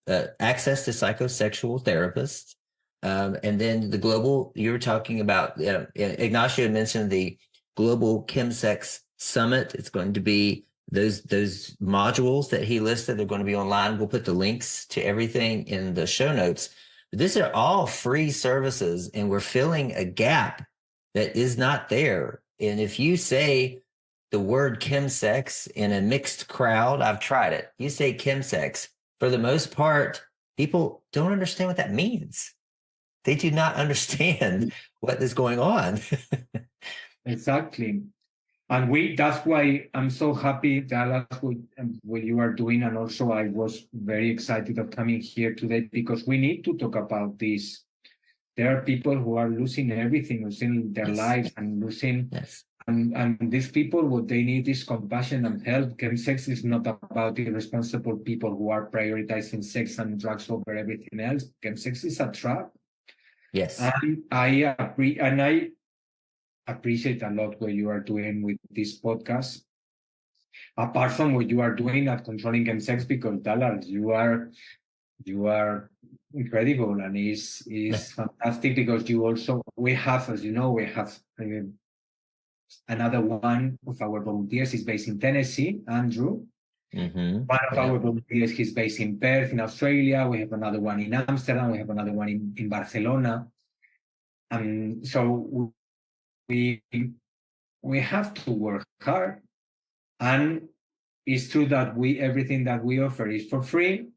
access to psychosexual therapists, and then the global. You were talking about Ignacio mentioned the Global Chemsex Summit. It's going to be those modules that he listed. They're going to be online. We'll put the links to everything in the show notes. But these are all free services, and we're filling a gap that is not there. And if you say the word chemsex in a mixed crowd, I've tried it. You say chemsex, for the most part, people don't understand what that means. They do not understand what is going on. Exactly. And that's why I'm so happy, Dallas, with what you are doing. And also I was very excited of coming here today because we need to talk about this. There are people who are losing everything, losing their lives and losing. And these people, what they need is compassion and help. Chemsex is not about irresponsible people who are prioritizing sex and drugs over everything else. Chemsex is a trap. Yes. And I appreciate a lot what you are doing with this podcast. Apart from what you are doing at Controlling Chemsex, because Dallas, you are incredible, and is fantastic because we have, as you know, we have another one of our volunteers is based in Tennessee, Andrew. One of our volunteers is based in Perth, in Australia. We have another one in Amsterdam. We have another one in Barcelona. And so we have to work hard. And it's true that everything that we offer is for free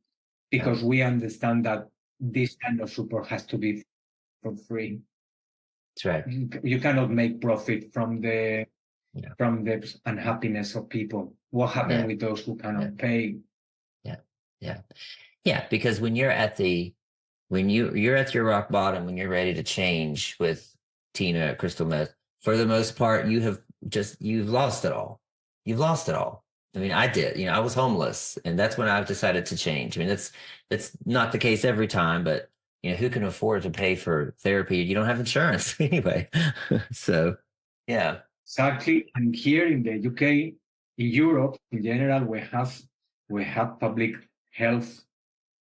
because we understand that this kind of support has to be for free. That's right. You cannot make profit from the unhappiness of people. What happened with those who cannot pay? Yeah. Because when you're at you're at your rock bottom, when you're ready to change with Tina Crystal Meth, for the most part, you've lost it all. You've lost it all. I mean, I did. I was homeless, and that's when I've decided to change. I mean, that's not the case every time, but who can afford to pay for therapy? You don't have insurance anyway. So, yeah. Exactly. And here in the UK, in Europe, in general, we have public health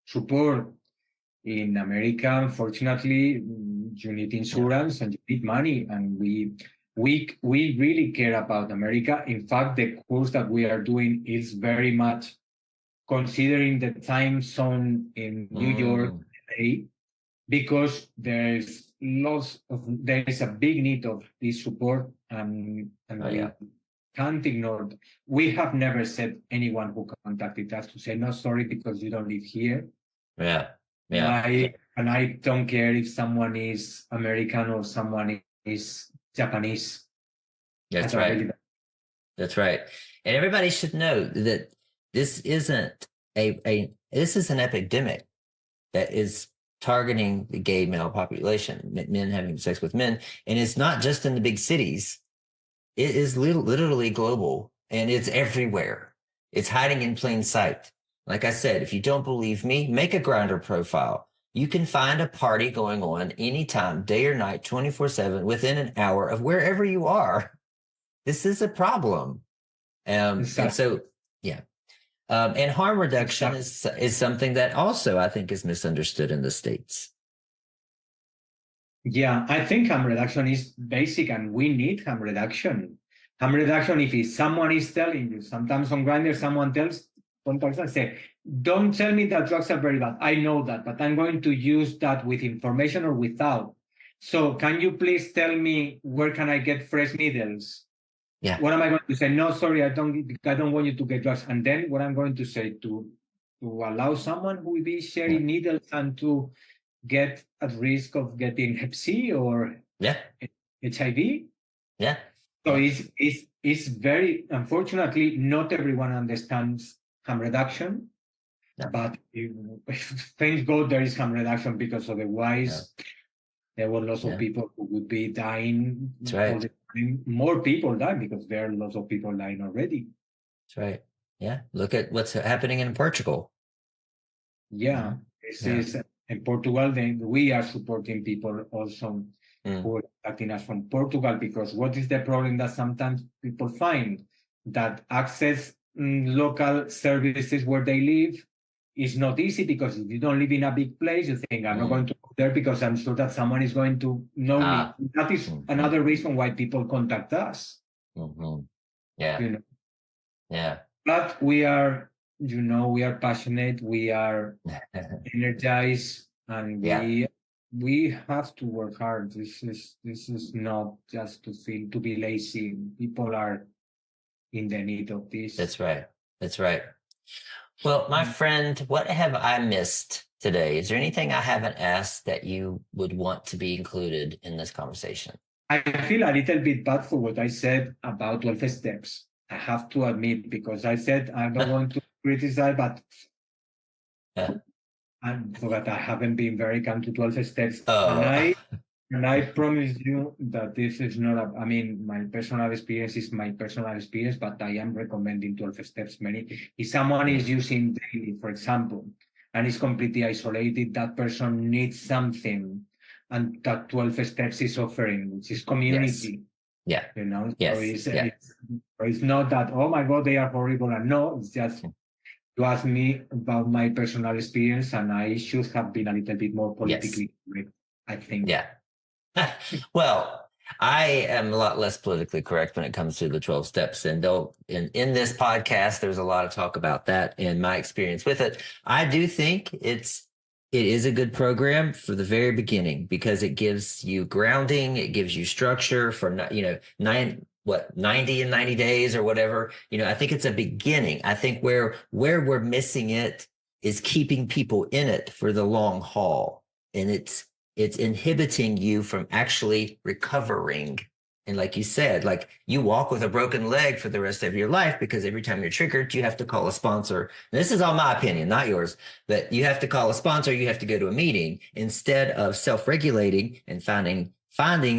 support. In America, unfortunately, you need insurance and you need money. And we really care about America. In fact, the course that we are doing is very much considering the time zone in New York today, because there is a big need of this support, and we can't ignore. We have never said anyone who contacted us to say, no, sorry, because you don't live here. And I don't care if someone is American or someone is Japanese. That's right. That's right. And everybody should know that this isn't this is an epidemic that is targeting the gay male population, men having sex with men. And it's not just in the big cities. It is literally global, and it's everywhere. It's hiding in plain sight. Like I said, if you don't believe me, make a Grindr profile. You can find a party going on anytime, day or night, 24/7, within an hour of wherever you are. This is a problem. And so, and harm reduction is something that also I think is misunderstood in the States. Yeah, I think harm reduction is basic, and we need harm reduction. Harm reduction, if someone is telling you, sometimes on Grindr, someone contacts and say, don't tell me that drugs are very bad. I know that, but I'm going to use that with information or without. So can you please tell me where can I get fresh needles? Yeah. What am I going to say? No, sorry, I don't want you to get drugs. And then what I'm going to say to allow someone who will be sharing needles and to get at risk of getting Hep C or HIV? Yeah. So it's very, unfortunately, not everyone understands harm reduction. No. But if things go, there is harm reduction, because otherwise there were lots of people who would be dying. That's right. All the time. More people die because there are lots of people dying already. That's right. Yeah. Look at what's happening in Portugal. Yeah. This is in Portugal. Then we are supporting people also who are contacting us from Portugal, because what is the problem that sometimes people find? That access local services where they live is not easy, because if you don't live in a big place, you think, I'm not going to go there because I'm sure that someone is going to know me. That is another reason why people contact us. Yeah. You know? Yeah. But we are, we are passionate, we are energized, and we have to work hard. This is not just to be lazy. People are in the need of this. That's right. That's right. Well, my friend, what have I missed today? Is there anything I haven't asked that you would want to be included in this conversation? I feel a little bit bad for what I said about 12 steps. I have to admit, because I said I'm not going to criticize, but I forgot I haven't been very kind to 12 steps. And I promise you that this is not my personal experience is my personal experience, but I am recommending 12 steps many. If someone is using daily, for example, and is completely isolated, that person needs something, and that 12 steps is offering, which is community. Yeah. So it's not that, oh my God, they are horrible. And no, it's just, you asked me about my personal experience, and I should have been a little bit more politically correct, I think. Yeah. Well, I am a lot less politically correct when it comes to the 12 steps. And in this podcast, there's a lot of talk about that and my experience with it. I do think it is a good program for the very beginning, because it gives you grounding. It gives you structure for, 90 and 90 days or whatever. I think it's a beginning. I think where we're missing it is keeping people in it for the long haul. And it's inhibiting you from actually recovering. And like you said, like you walk with a broken leg for the rest of your life, because every time you're triggered, you have to call a sponsor. And this is all my opinion, not yours, but you have to call a sponsor. You have to go to a meeting instead of self-regulating and finding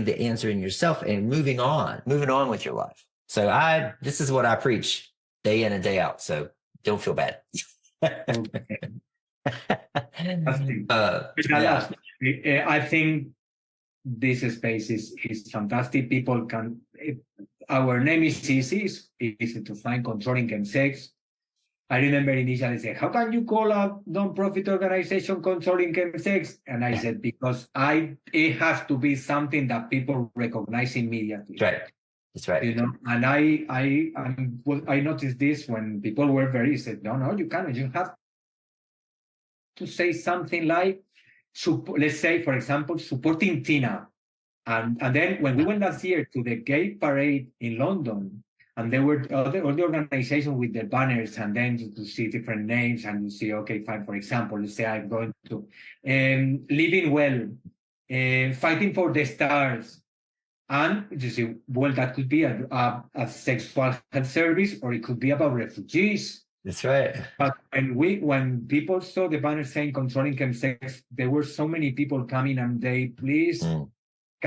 the answer in yourself and moving on with your life. So this is what I preach day in and day out. So don't feel bad. I think this space is fantastic. People can, our name is easy. It's easy to find, Controlling Chemsex. I remember initially saying, how can you call a non-profit organization Controlling Chemsex? And I said, because it has to be something that people recognize immediately. That's right. And I noticed this when people were said, no, you can't. You have to say something like, let's say, for example, supporting Tina. And then when we went last year to the gay parade in London, and there were all the organizations with their banners, and then you see different names, and you see, okay, fine, for example, let's say I'm going to Living Well, Fighting for the Stars. And you see, well, that could be a sexual health service, or it could be about refugees. That's right. But when people saw the banner saying Controlling Chemsex, there were so many people coming, and they please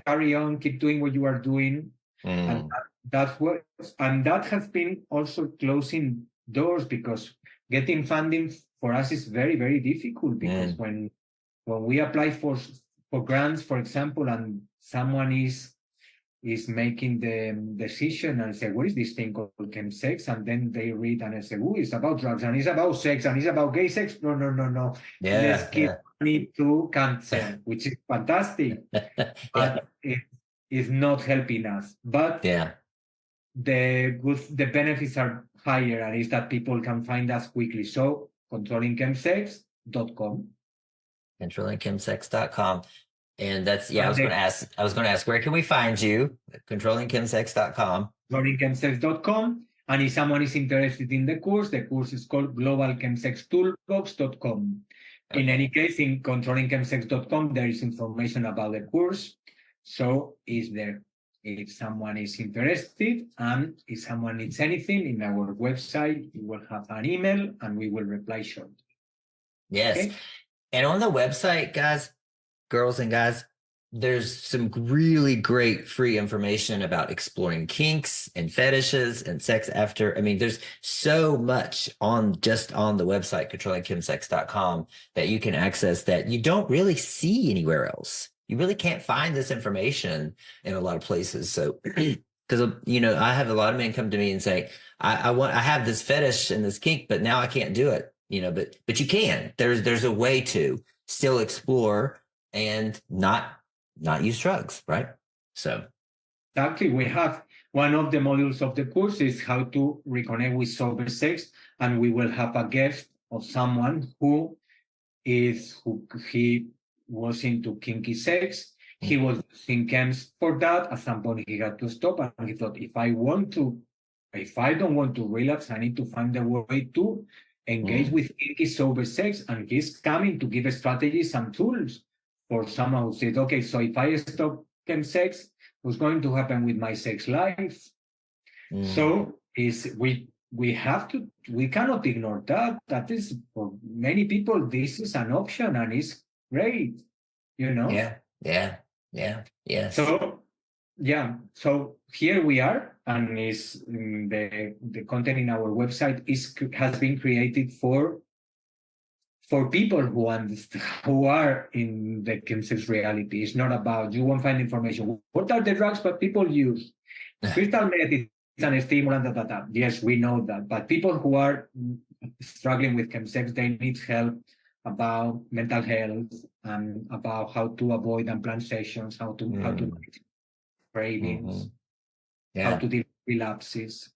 carry on, keep doing what you are doing. And that has been also closing doors, because getting funding for us is very, very difficult, because when we apply for grants, for example, and someone is making the decision and say, what is this thing called chemsex? And then they read and they say, oh, it's about drugs, and it's about sex, and it's about gay sex. No. Let's give money to cancer, which is fantastic. But it is not helping us. But the benefits are higher, and is that people can find us quickly. So controllingchemsex.com. Controllingchemsex.com. And that's, I was going to ask, where can we find you? Controllingchemsex.com. Controllingchemsex.com. And if someone is interested in the course is called globalchemsextoolbox.com. In any case, in controllingchemsex.com, there is information about the course. So it's there. if someone is interested, and if someone needs anything in our website, you will have an email and we will reply shortly. Yes. Okay? And on the website, guys, girls and guys, there's some really great free information about exploring kinks and fetishes and sex after. I mean, there's so much just on the website, controllingchemsex.com, that you can access that you don't really see anywhere else. You really can't find this information in a lot of places. So, because, I have a lot of men come to me and say, I have this fetish and this kink, but now I can't do it, but you can. There's a way to still explore and not use drugs, right? So exactly, we have one of the modules of the course is how to reconnect with sober sex, and we will have a guest of someone who he was into kinky sex. He was using chems for that. At some point, he had to stop, and he thought, if I don't want to relapse, I need to find a way to engage with kinky sober sex. And he's coming to give strategies and tools for someone who said, okay, so if I stop chemsex, what's going to happen with my sex life? So we cannot ignore that. That is, for many people, this is an option and it's great, Yes. So here we are, and is the content in our website has been created for people who are in the chemsex reality. It's not about, you won't find information. What are the drugs that people use? Crystal meth is an stimulant, Yes, we know that. But people who are struggling with chemsex, they need help about mental health and about how to avoid unplanned sessions, how to manage cravings, how to deal with relapses.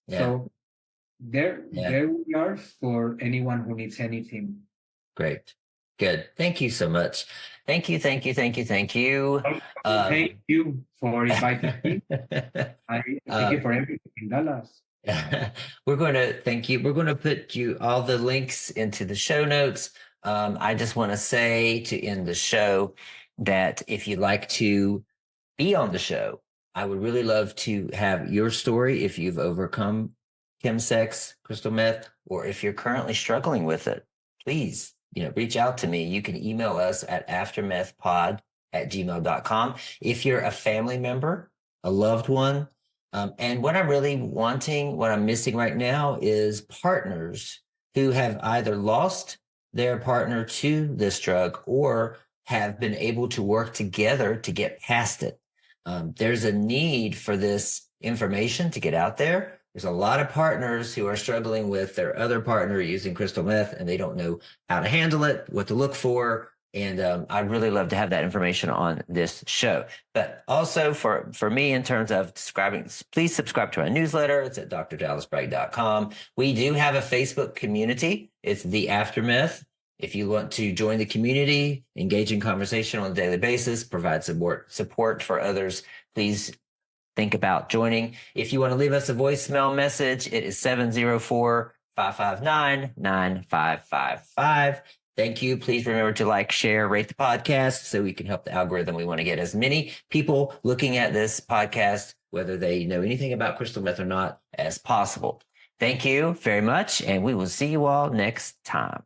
So there we are for anyone who needs anything. Great. Good. Thank you so much. Thank you. Thank you for inviting me. Thank you for everything, Dallas. We're going to thank you. We're going to put all the links into the show notes. I just want to say to end the show that if you'd like to be on the show, I would really love to have your story if you've overcome chemsex, crystal meth, or if you're currently struggling with it. Please, reach out to me. You can email us at aftermethpod@gmail.com. If you're a family member, a loved one, and what I'm missing right now is partners who have either lost their partner to this drug or have been able to work together to get past it. There's a need for this information to get out there. There's a lot of partners who are struggling with their other partner using crystal meth, and they don't know how to handle it, what to look for. And I'd really love to have that information on this show. But also for me, in terms of subscribing, please subscribe to our newsletter. It's at drdallasbragg.com. We do have a Facebook community. It's The Aftermath. If you want to join the community, engage in conversation on a daily basis, provide support for others, please think about joining. If you want to leave us a voicemail message, it is 704-559-9555. Thank you. Please remember to like, share, rate the podcast so we can help the algorithm. We want to get as many people looking at this podcast, whether they know anything about crystal meth or not, as possible. Thank you very much, and we will see you all next time.